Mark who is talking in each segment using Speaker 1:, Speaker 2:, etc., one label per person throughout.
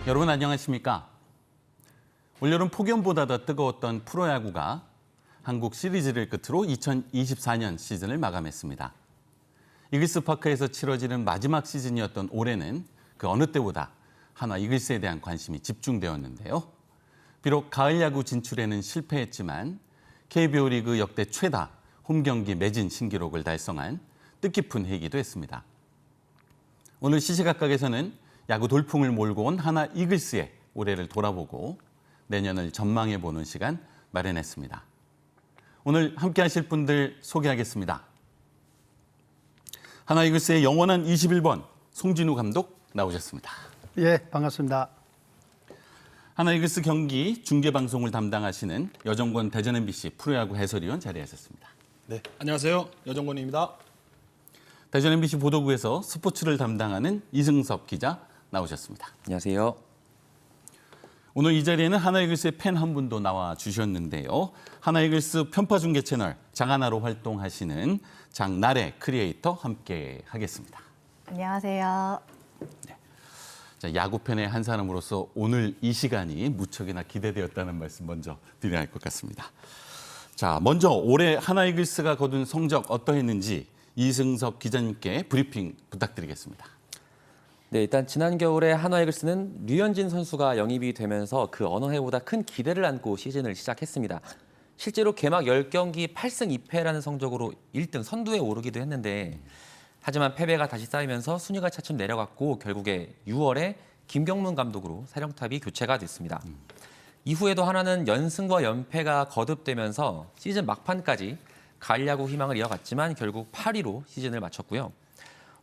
Speaker 1: 여러분 안녕하십니까? 올여름 폭염보다 더 뜨거웠던 프로야구가 한국 시리즈를 끝으로 2024년 시즌을 마감했습니다. 이글스파크에서 치러지는 마지막 시즌이었던 올해는 그 어느 때보다 한화 이글스에 대한 관심이 집중되었는데요. 비록 가을 야구 진출에는 실패했지만 KBO 리그 역대 최다 홈경기 매진 신기록을 달성한 뜻깊은 해이기도 했습니다. 오늘 시시각각에서는 야구 돌풍을 몰고 온 한화 이글스의 올해를 돌아보고 내년을 전망해보는 시간 마련했습니다. 오늘 함께하실 분들 소개하겠습니다. 한화 이글스의 영원한 21번 송진우 감독 나오셨습니다.
Speaker 2: 예, 반갑습니다.
Speaker 1: 한화 이글스 경기 중계방송을 담당하시는 여정권 대전 MBC 프로야구 해설위원 자리하셨습니다.
Speaker 3: 네, 안녕하세요. 여정권입니다.
Speaker 1: 대전 MBC 보도국에서 스포츠를 담당하는 이승섭 기자 나오셨습니다.
Speaker 4: 안녕하세요.
Speaker 1: 오늘 이 자리에는 한화 이글스의 팬 한 분도 나와 주셨는데요. 한화 이글스 편파 중계 채널 장하나로 활동하시는 장나래 크리에이터 함께 하겠습니다.
Speaker 5: 안녕하세요.
Speaker 1: 자, 야구팬의 한 사람으로서 오늘 이 시간이 무척이나 기대되었다는 말씀 먼저 드려야 할 것 같습니다. 자, 먼저 올해 한화 이글스가 거둔 성적 어떠했는지 이승섭 기자님께 브리핑 부탁드리겠습니다.
Speaker 4: 네, 일단 지난 겨울에 한화 이글스는 류현진 선수가 영입이 되면서 그 어느 해보다 큰 기대를 안고 시즌을 시작했습니다. 실제로 개막 10경기 8승 2패라는 성적으로 1등 선두에 오르기도 했는데 하지만 패배가 다시 쌓이면서 순위가 차츰 내려갔고 결국에 6월에 김경문 감독으로 사령탑이 교체가 됐습니다. 이후에도 한화는 연승과 연패가 거듭되면서 시즌 막판까지 가을 야구 희망을 이어갔지만 결국 8위로 시즌을 마쳤고요.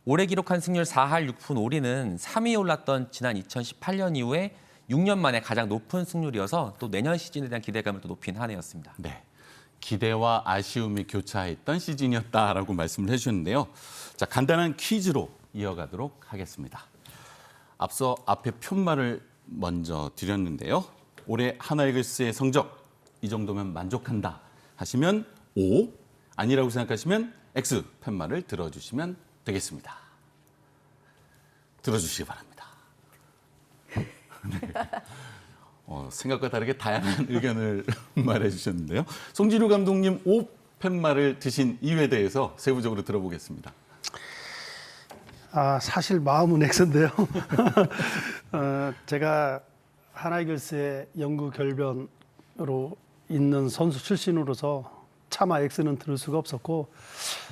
Speaker 4: 올해 기록한 승률 4할 6푼 5리는 3위에 올랐던 지난 2018년 이후에 6년 만에 가장 높은 승률이어서 또 내년 시즌에 대한 기대감을 또 높인 한 해였습니다.
Speaker 1: 네, 기대와 아쉬움이 교차했던 시즌이었다라고 말씀을 해주셨는데요. 자, 간단한 퀴즈로 이어가도록 하겠습니다. 앞서 앞에 편말을 먼저 드렸는데요. 올해 한화 이글스의 성적 이 정도면 만족한다 하시면 O, 아니라고 생각하시면 X 편말을 들어주시면 되겠습니다. 들어주시기 바랍니다. 네. 생각과 다르게 다양한 의견을 말해주셨는데요. 송진우 감독님 O 팻말을 드신 이유에 대해서 세부적으로 들어보겠습니다.
Speaker 2: 사실 마음은 X인데요. 제가 한화 이글스의 영구 결변으로 있는 선수 출신으로서 차마 X는 들을 수가 없었고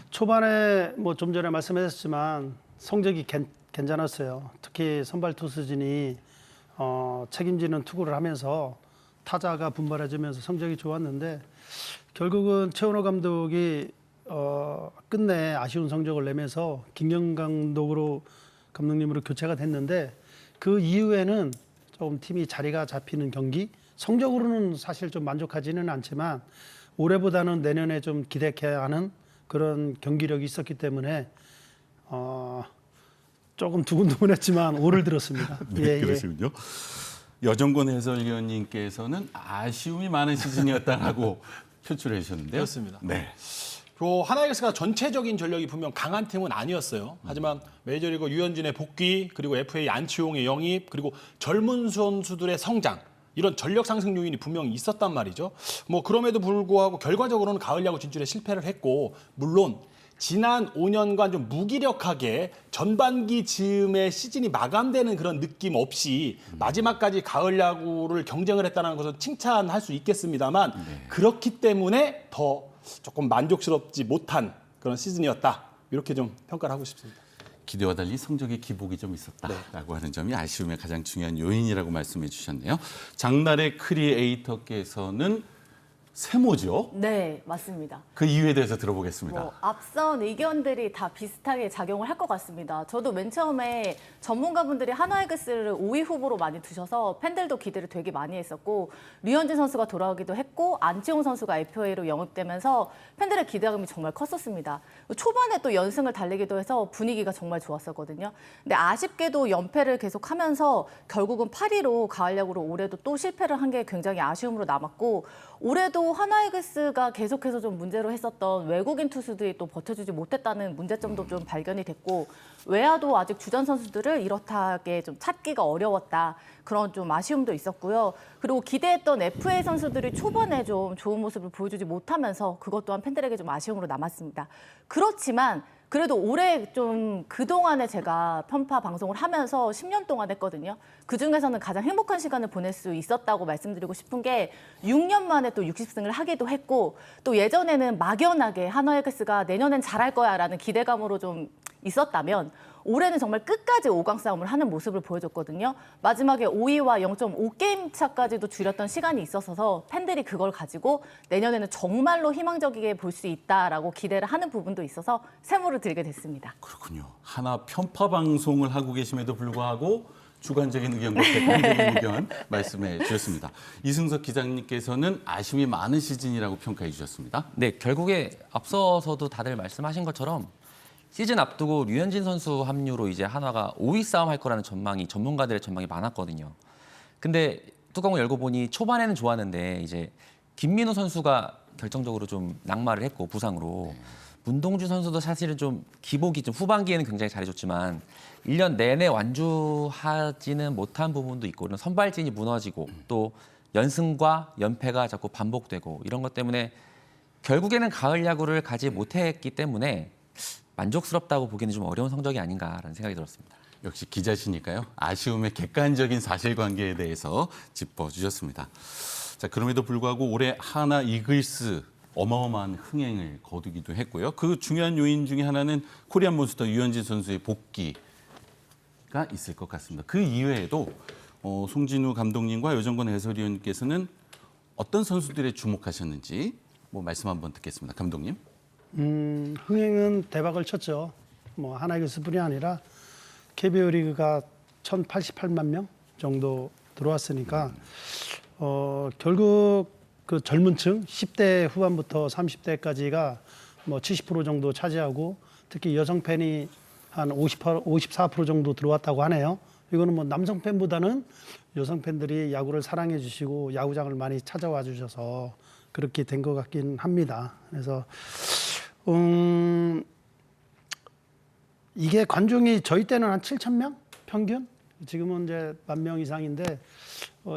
Speaker 2: 초반에 뭐 좀 전에 말씀하셨지만 성적이 괜찮았어요. 특히 선발 투수진이 책임지는 투구를 하면서 타자가 분발해주면서 성적이 좋았는데 결국은 최원호 감독이 끝내 아쉬운 성적을 내면서 김경 감독님으로 교체가 됐는데 그 이후에는 조금 팀이 자리가 잡히는 경기 성적으로는 사실 좀 만족하지는 않지만 올해보다는 내년에 좀 기대해야 하는 그런 경기력이 있었기 때문에 조금 두근두근했지만 오를 들었습니다.
Speaker 1: 네, 그러시군요. 여정권 해설위원님께서는 아쉬움이 많은 시즌이었다라고 표출해 주셨는데요.
Speaker 3: 그렇습니다.
Speaker 1: 네.
Speaker 3: 한화 이글스가 전체적인 전력이 분명 강한 팀은 아니었어요. 하지만 메이저리그 류현진의 복귀, 그리고 FA 안치홍의 영입, 그리고 젊은 선수들의 성장, 이런 전력 상승 요인이 분명히 있었단 말이죠. 뭐 그럼에도 불구하고 결과적으로는 가을 야구 진출에 실패를 했고, 물론 지난 5년간 좀 무기력하게 전반기 즈음에 시즌이 마감되는 그런 느낌 없이 마지막까지 가을 야구를 경쟁을 했다는 것은 칭찬할 수 있겠습니다만 그렇기 때문에 더 조금 만족스럽지 못한 그런 시즌이었다. 이렇게 좀 평가를 하고 싶습니다.
Speaker 1: 기대와 달리 성적의 기복이 좀 있었다라고 하는 점이 아쉬움의 가장 중요한 요인이라고 말씀해 주셨네요. 장나래 크리에이터께서는 세모죠?
Speaker 5: 네, 맞습니다.
Speaker 1: 그 이유에 대해서 들어보겠습니다.
Speaker 5: 앞선 의견들이 다 비슷하게 작용을 할 것 같습니다. 저도 맨 처음에 전문가분들이 한화 이글스를 5위 후보로 많이 두셔서 팬들도 기대를 되게 많이 했었고 류현진 선수가 돌아오기도 했고 안치홍 선수가 FA로 영입되면서 팬들의 기대감이 정말 컸었습니다. 초반에 또 연승을 달리기도 해서 분위기가 정말 좋았었거든요. 근데 아쉽게도 연패를 계속하면서 결국은 8위로 가을 야구로 올해도 또 실패를 한 게 굉장히 아쉬움으로 남았고 올해도 또 하나이글스가 계속해서 좀 문제로 했었던 외국인 투수들이 또 버텨주지 못했다는 문제점도 좀 발견이 됐고 외야도 아직 주전 선수들을 이렇게 좀 찾기가 어려웠다. 그런 좀 아쉬움도 있었고요. 그리고 기대했던 FA 선수들이 초반에 좀 좋은 모습을 보여주지 못하면서 그것 또한 팬들에게 좀 아쉬움으로 남았습니다. 그렇지만 그래도 올해 좀 그동안에 제가 편파 방송을 하면서 10년 동안 했거든요. 그중에서는 가장 행복한 시간을 보낼 수 있었다고 말씀드리고 싶은 게 6년 만에 또 60승을 하기도 했고 또 예전에는 막연하게 한화이글스가 내년엔 잘할 거야라는 기대감으로 좀 있었다면 올해는 정말 끝까지 5강 싸움을 하는 모습을 보여줬거든요. 마지막에 5위와 0.5게임 차까지도 줄였던 시간이 있어서 팬들이 그걸 가지고 내년에는 정말로 희망적이게 볼 수 있다라고 기대를 하는 부분도 있어서 세모를 들게 됐습니다.
Speaker 1: 그렇군요. 하나 편파 방송을 하고 계심에도 불구하고 주관적인 의견과 객관적인 의견 말씀해 주셨습니다. 이승석 기자님께서는 아쉬움이 많은 시즌이라고 평가해 주셨습니다.
Speaker 4: 네, 결국에 앞서서도 다들 말씀하신 것처럼 시즌 앞두고 류현진 선수 합류로 이제 한화가 5위 싸움 할 거라는 전망이 전문가들의 전망이 많았거든요. 근데 뚜껑을 열고 보니 초반에는 좋았는데 이제 김민우 선수가 결정적으로 좀 낙마를 했고 부상으로 문동주 선수도 사실은 좀 기복이 좀 후반기에는 굉장히 잘해줬지만 1년 내내 완주하지는 못한 부분도 있고 이런 선발진이 무너지고 또 연승과 연패가 자꾸 반복되고 이런 것 때문에 결국에는 가을 야구를 가지 못했기 때문에 만족스럽다고 보기는 좀 어려운 성적이 아닌가라는 생각이 들었습니다.
Speaker 1: 역시 기자시니까요. 아쉬움의 객관적인 사실관계에 대해서 짚어주셨습니다. 자, 그럼에도 불구하고 올해 하나 이글스 어마어마한 흥행을 거두기도 했고요. 그 중요한 요인 중에 하나는 코리안 몬스터 류현진 선수의 복귀가 있을 것 같습니다. 그 이외에도 송진우 감독님과 여정권 해설위원께서는 어떤 선수들에 주목하셨는지 말씀 한번 듣겠습니다. 감독님.
Speaker 2: 흥행은 대박을 쳤죠. 하나이글스뿐이 아니라 KBO 리그가 1,088만 명 정도 들어왔으니까 결국 그 젊은 층 10대 후반부터 30대까지가 70% 정도 차지하고 특히 여성 팬이 한 54% 정도 들어왔다고 하네요. 이거는 남성 팬보다는 여성 팬들이 야구를 사랑해 주시고 야구장을 많이 찾아와 주셔서 그렇게 된 것 같긴 합니다. 그래서 이게 관중이 저희 때는 한 7,000명 평균? 지금은 이제 10,000명 이상인데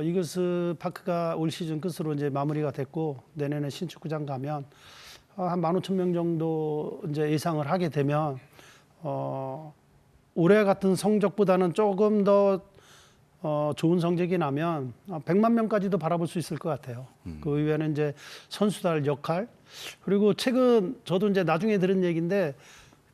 Speaker 2: 이글스 파크가 올 시즌 끝으로 이제 마무리가 됐고 내년에 신축구장 가면 한 15,000명 정도 이제 예상을 하게 되면 올해 같은 성적보다는 조금 더 좋은 성적이 나면 100만 명까지도 바라볼 수 있을 것 같아요. 그 이외에는 이제 선수들 역할 그리고 최근 저도 이제 나중에 들은 얘기인데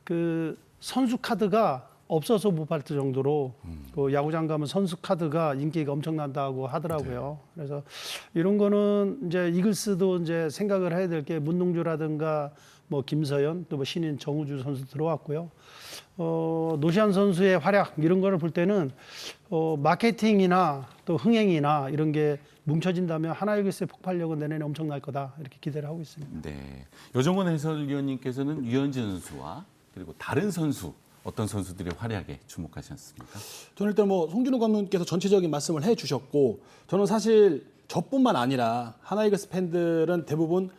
Speaker 2: 그 선수 카드가 없어서 못 팔 정도로 그 야구장 가면 선수 카드가 인기가 엄청난다고 하더라고요. 그래서 이런 거는 이제 이글스도 이제 생각을 해야 될 게 문동주라든가 김서연 또 신인 정우주 선수 들어왔고요. 노시안 선수의 활약 이런 거를 볼 때는 마케팅이나 또 흥행이나 이런 게 뭉쳐진다면 하나이글스의 폭발력은 내년에 엄청날 거다 이렇게 기대를 하고 있습니다.
Speaker 1: 네, 여정원 해설위원님께서는 류현진 선수와 그리고 다른 선수 어떤 선수들의 활약에 주목하셨습니까?
Speaker 3: 저는 일단 송진우 감독님께서 전체적인 말씀을 해주셨고 저는 사실 저뿐만 아니라 하나이글스 팬들은 대부분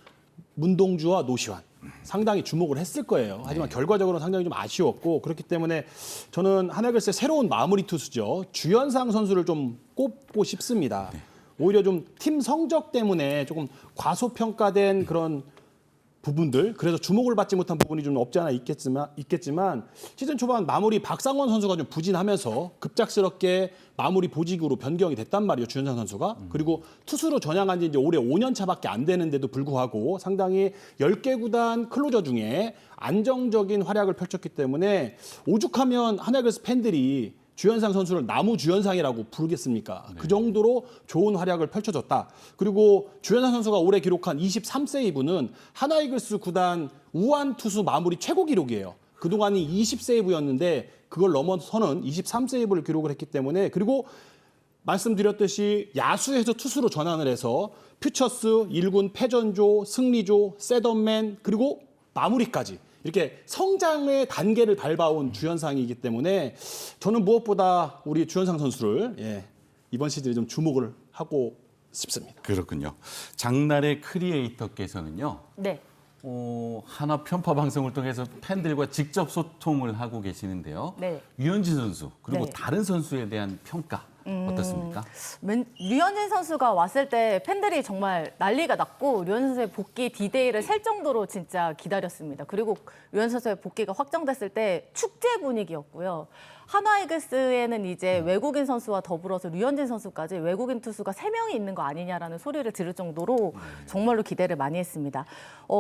Speaker 3: 문동주와 노시환 상당히 주목을 했을 거예요. 하지만 결과적으로는 상당히 좀 아쉬웠고 그렇기 때문에 저는 하나이글스의 새로운 마무리 투수죠. 주현상 선수를 좀 꼽고 싶습니다. 오히려 좀 팀 성적 때문에 조금 과소평가된 그런 부분들 그래서 주목을 받지 못한 부분이 좀 없지 않아 있겠지만 시즌 초반 마무리 박상원 선수가 좀 부진하면서 급작스럽게 마무리 보직으로 변경이 됐단 말이에요. 주현상 선수가. 그리고 투수로 전향한 지 이제 올해 5년 차밖에 안 되는데도 불구하고 상당히 10개 구단 클로저 중에 안정적인 활약을 펼쳤기 때문에 오죽하면 하나이글스 팬들이 주현상 선수를 나무 주현상이라고 부르겠습니까? 그 정도로 좋은 활약을 펼쳐줬다. 그리고 주현상 선수가 올해 기록한 23세이브는 하나이글스 구단 우완 투수 마무리 최고 기록이에요. 그동안이 20세이브였는데 그걸 넘어서는 23세이브를 기록을 했기 때문에 그리고 말씀드렸듯이 야수에서 투수로 전환을 해서 퓨처스, 1군 패전조, 승리조, 셋업맨 그리고 마무리까지 이렇게 성장의 단계를 밟아온 주현상이기 때문에 저는 무엇보다 우리 주현상 선수를 이번 시즌에 좀 주목을 하고 싶습니다.
Speaker 1: 그렇군요. 장날의 크리에이터께서는요.
Speaker 5: 네.
Speaker 1: 하나 편파 방송을 통해서 팬들과 직접 소통을 하고 계시는데요.
Speaker 5: 네.
Speaker 1: 류현진 선수 그리고
Speaker 5: 네.
Speaker 1: 다른 선수에 대한 평가 어떻습니까?
Speaker 5: 류현진 선수가 왔을 때 팬들이 정말 난리가 났고 류현진 선수의 복귀 디데이를 셀 정도로 진짜 기다렸습니다. 그리고 류현진 선수의 복귀가 확정됐을 때 축제 분위기였고요. 한화이글스에는 이제 외국인 선수와 더불어서 류현진 선수까지 외국인 투수가 3명이 있는 거 아니냐라는 소리를 들을 정도로 정말로 기대를 많이 했습니다.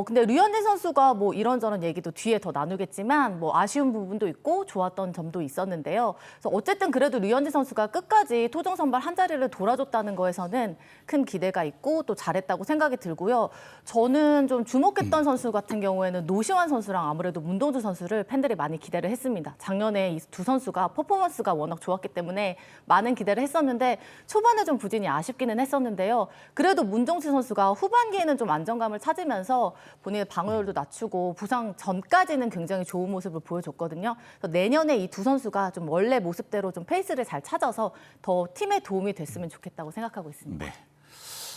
Speaker 5: 근데 류현진 선수가 뭐 이런저런 얘기도 뒤에 더 나누겠지만 뭐 아쉬운 부분도 있고 좋았던 점도 있었는데요. 그래서 어쨌든 그래도 류현진 선수가 끝까지 토종 선발 한 자리를 돌아줬다는 거에서는 큰 기대가 있고 또 잘했다고 생각이 들고요. 저는 좀 주목했던 선수 같은 경우에는 노시환 선수랑 아무래도 문동주 선수를 팬들이 많이 기대를 했습니다. 작년에 이 두 선수가 퍼포먼스가 워낙 좋았기 때문에 많은 기대를 했었는데 초반에 좀 부진이 아쉽기는 했었는데요. 그래도 문동주 선수가 후반기에는 좀 안정감을 찾으면서 본인의 방어율도 낮추고 부상 전까지는 굉장히 좋은 모습을 보여줬거든요. 그래서 내년에 이 두 선수가 좀 원래 모습대로 좀 페이스를 잘 찾아서 더 팀에 도움이 됐으면 좋겠다고 생각하고 있습니다.
Speaker 1: 네.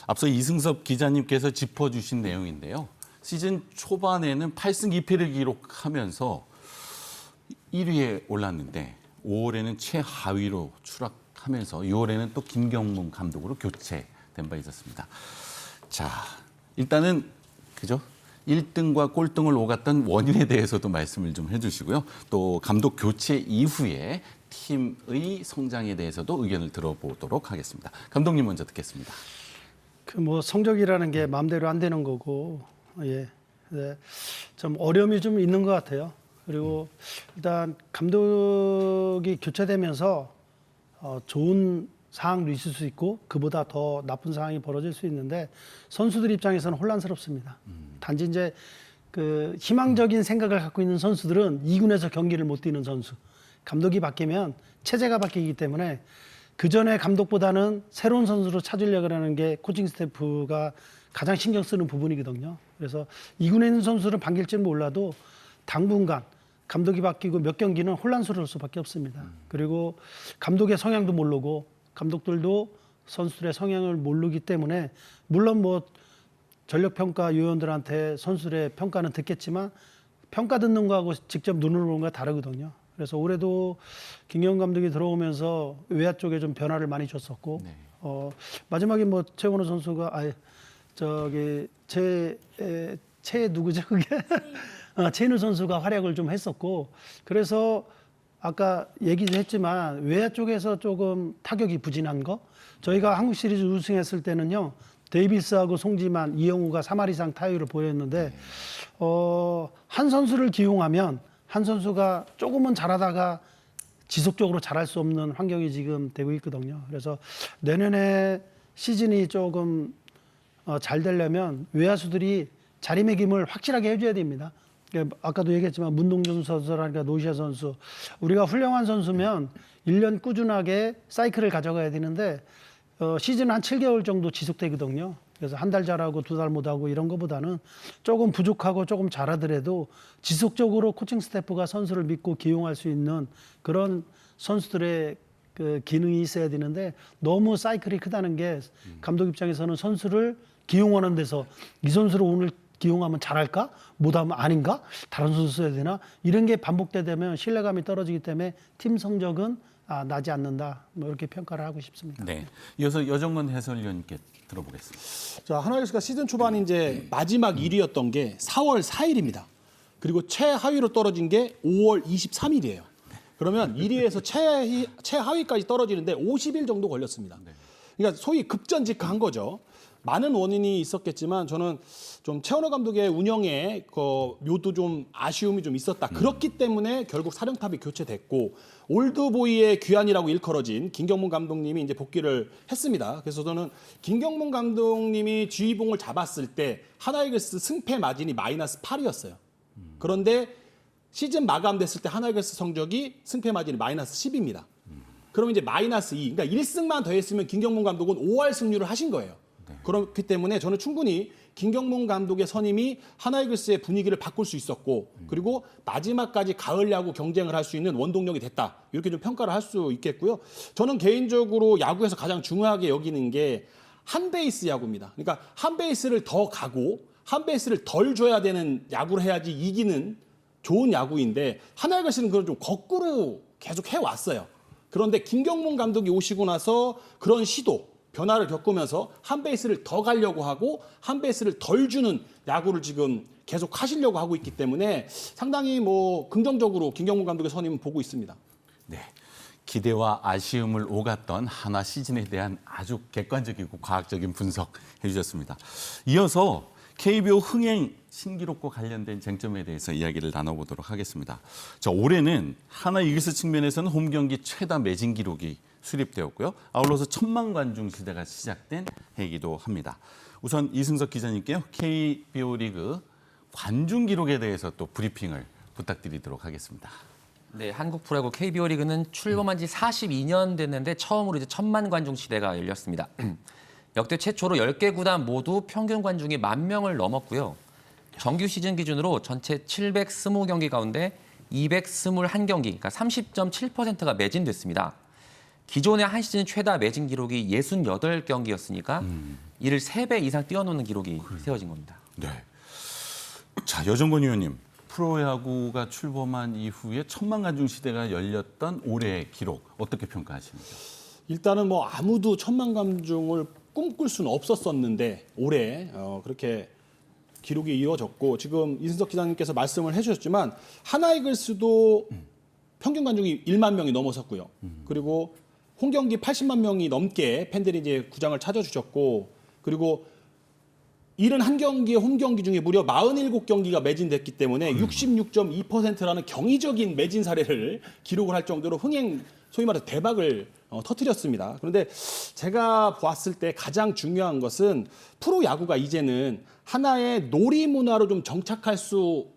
Speaker 1: 앞서 이승섭 기자님께서 짚어주신 내용인데요. 시즌 초반에는 8승 2패를 기록하면서 1위에 올랐는데 5월에는 최하위로 추락하면서 6월에는 또 김경문 감독으로 교체된 바 있었습니다. 자, 일단은 그죠? 1등과 꼴등을 오갔던 원인에 대해서도 말씀을 좀 해주시고요. 또 감독 교체 이후에 팀의 성장에 대해서도 의견을 들어보도록 하겠습니다. 감독님 먼저 듣겠습니다.
Speaker 2: 그 뭐 성적이라는 게 마음대로 안 되는 거고, 예, 네, 좀 어려움이 좀 있는 것 같아요. 그리고 일단 감독이 교체되면서 좋은 상황도 있을 수 있고 그보다 더 나쁜 상황이 벌어질 수 있는데 선수들 입장에서는 혼란스럽습니다. 단지 이제 그 희망적인 생각을 갖고 있는 선수들은 2군에서 경기를 못 뛰는 선수. 감독이 바뀌면 체제가 바뀌기 때문에 그 전에 감독보다는 새로운 선수로 찾으려고 하는 게 코칭 스태프가 가장 신경 쓰는 부분이거든요. 그래서 2군에 있는 선수는 바뀔지는 몰라도 당분간 감독이 바뀌고 몇 경기는 혼란스러울 수밖에 없습니다. 그리고 감독의 성향도 모르고 감독들도 선수들의 성향을 모르기 때문에 물론 뭐 전력평가 요원들한테 선수들의 평가는 듣겠지만 평가 듣는 거하고 직접 눈으로 보는 거가 다르거든요. 그래서 올해도 김경문 감독이 들어오면서 외야 쪽에 좀 변화를 많이 줬었고
Speaker 1: 네.
Speaker 2: 마지막에 뭐 최원호 선수가 최 누구죠 그게 최인우 선수가 활약을 좀 했었고 그래서 아까 얘기도 했지만 외야 쪽에서 조금 타격이 부진한 거 저희가 한국 시리즈 우승했을 때는요 데이비스하고 송지만 이영우가 3할 이상 타율을 보였는데 한 선수를 기용하면 한 선수가 조금은 잘하다가 지속적으로 잘할 수 없는 환경이 지금 되고 있거든요. 그래서 내년에 시즌이 조금 잘 되려면 외야수들이 자리매김을 확실하게 해줘야 됩니다. 아까도 얘기했지만 문동준 선수라니까 노시아 선수 우리가 훌륭한 선수면 1년 꾸준하게 사이클을 가져가야 되는데 시즌 한 7개월 정도 지속되거든요. 그래서 한 달 잘하고 2달 못하고 이런 것보다는 조금 부족하고 조금 잘하더라도 지속적으로 코칭 스태프가 선수를 믿고 기용할 수 있는 그런 선수들의 그 기능이 있어야 되는데 너무 사이클이 크다는 게 감독 입장에서는 선수를 기용하는 데서 이 선수를 오늘 기용하면 잘할까? 못하면 아닌가? 다른 선수 써야 되나? 이런 게 반복되면 신뢰감이 떨어지기 때문에 팀 성적은 나지 않는다. 뭐 이렇게 평가를 하고 싶습니다.
Speaker 1: 네. 이어서 여정건 해설위원님께 들어보겠습니다.
Speaker 3: 자, 하나이글스가 시즌 초반 이제 마지막 1위였던 게 4월 4일입니다. 그리고 최하위로 떨어진 게 5월 23일이에요. 그러면 1위에서 최하위까지 떨어지는데 50일 정도 걸렸습니다. 그러니까 소위 급전직하한 거죠. 많은 원인이 있었겠지만 저는 좀 최원호 감독의 운영에 묘도 좀 아쉬움이 좀 있었다. 그렇기 때문에 결국 사령탑이 교체됐고 올드보이의 귀환이라고 일컬어진 김경문 감독님이 이제 복귀를 했습니다. 그래서 저는 김경문 감독님이 지휘봉을 잡았을 때 하나이글스 승패 마진이 마이너스 8이었어요. 그런데 시즌 마감됐을 때 하나이글스 성적이 승패 마진이 마이너스 10입니다. 그러면 이제 마이너스 2. 그러니까 1승만 더했으면 김경문 감독은 5할 승률을 하신 거예요. 그렇기 때문에 저는 충분히 김경문 감독의 선임이 하나이글스의 분위기를 바꿀 수 있었고 그리고 마지막까지 가을 야구 경쟁을 할 수 있는 원동력이 됐다. 이렇게 좀 평가를 할 수 있겠고요. 저는 개인적으로 야구에서 가장 중요하게 여기는 게 한 베이스 야구입니다. 그러니까 한 베이스를 더 가고 한 베이스를 덜 줘야 되는 야구를 해야지 이기는 좋은 야구인데 하나이글스는 그걸 좀 거꾸로 계속 해왔어요. 그런데 김경문 감독이 오시고 나서 그런 시도, 변화를 겪으면서 한 베이스를 더 가려고 하고 한 베이스를 덜 주는 야구를 지금 계속 하시려고 하고 있기 때문에 상당히 뭐 긍정적으로 김경문 감독의 선임은 보고 있습니다.
Speaker 1: 네. 기대와 아쉬움을 오갔던 한화 시즌에 대한 아주 객관적이고 과학적인 분석해 주셨습니다. 이어서 KBO 흥행 신기록과 관련된 쟁점에 대해서 이야기를 나눠보도록 하겠습니다. 자, 올해는 한화 이글스 측면에서는 홈 경기 최다 매진 기록이 수립되었고요. 아울러서 1000만 관중 시대가 시작된 해이기도 합니다. 우선 이승석 기자님께요. KBO 리그 관중 기록에 대해서 또 브리핑을 부탁드리도록 하겠습니다.
Speaker 4: 네, 한국 프로야구 KBO 리그는 출범한 지 42년 됐는데 처음으로 이제 1000만 관중 시대가 열렸습니다. 역대 최초로 10개 구단 모두 평균 관중이 10,000명을 넘었고요. 정규 시즌 기준으로 전체 720경기 가운데 221경기, 그러니까 30.7%가 매진됐습니다. 기존의 한 시즌 최다 매진 기록이 68경기였으니까 이를 3배 이상 뛰어넘는 기록이 세워진 겁니다.
Speaker 1: 네. 자, 여정건 의원님. 프로야구가 출범한 이후에 1000만 관중 시대가 열렸던 올해의 기록 어떻게 평가하십니까?
Speaker 3: 일단은 뭐 아무도 1000만 관중을 꿈꿀 수는 없었었는데 올해 그렇게 기록이 이루어졌고 지금 이승석 기자님께서 말씀을 해주셨지만 하나이글스도 평균 관중이 1만 명이 넘어섰고요. 그리고 홈 경기 80만 명이 넘게 팬들이 이제 구장을 찾아주셨고 그리고 71경기의 홈 경기 중에 무려 47경기가 매진됐기 때문에 66.2%라는 경이적인 매진 사례를 기록을 할 정도로 흥행, 소위 말해서 대박을 터뜨렸습니다. 그런데 제가 보았을 때 가장 중요한 것은 프로야구가 이제는 하나의 놀이 문화로 좀 정착할 수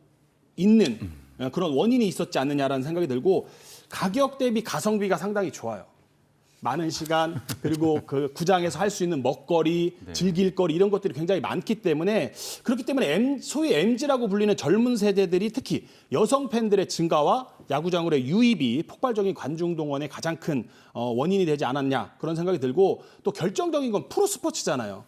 Speaker 3: 있는 그런 원인이 있었지 않느냐라는 생각이 들고 가격 대비 가성비가 상당히 좋아요. 많은 시간 그리고 그 구장에서 할 수 있는 먹거리, 즐길 거리 이런 것들이 굉장히 많기 때문에 그렇기 때문에 소위 MZ라고 불리는 젊은 세대들이 특히 여성 팬들의 증가와 야구장으로의 유입이 폭발적인 관중 동원의 가장 큰 원인이 되지 않았냐 그런 생각이 들고 또 결정적인 건 프로스포츠잖아요.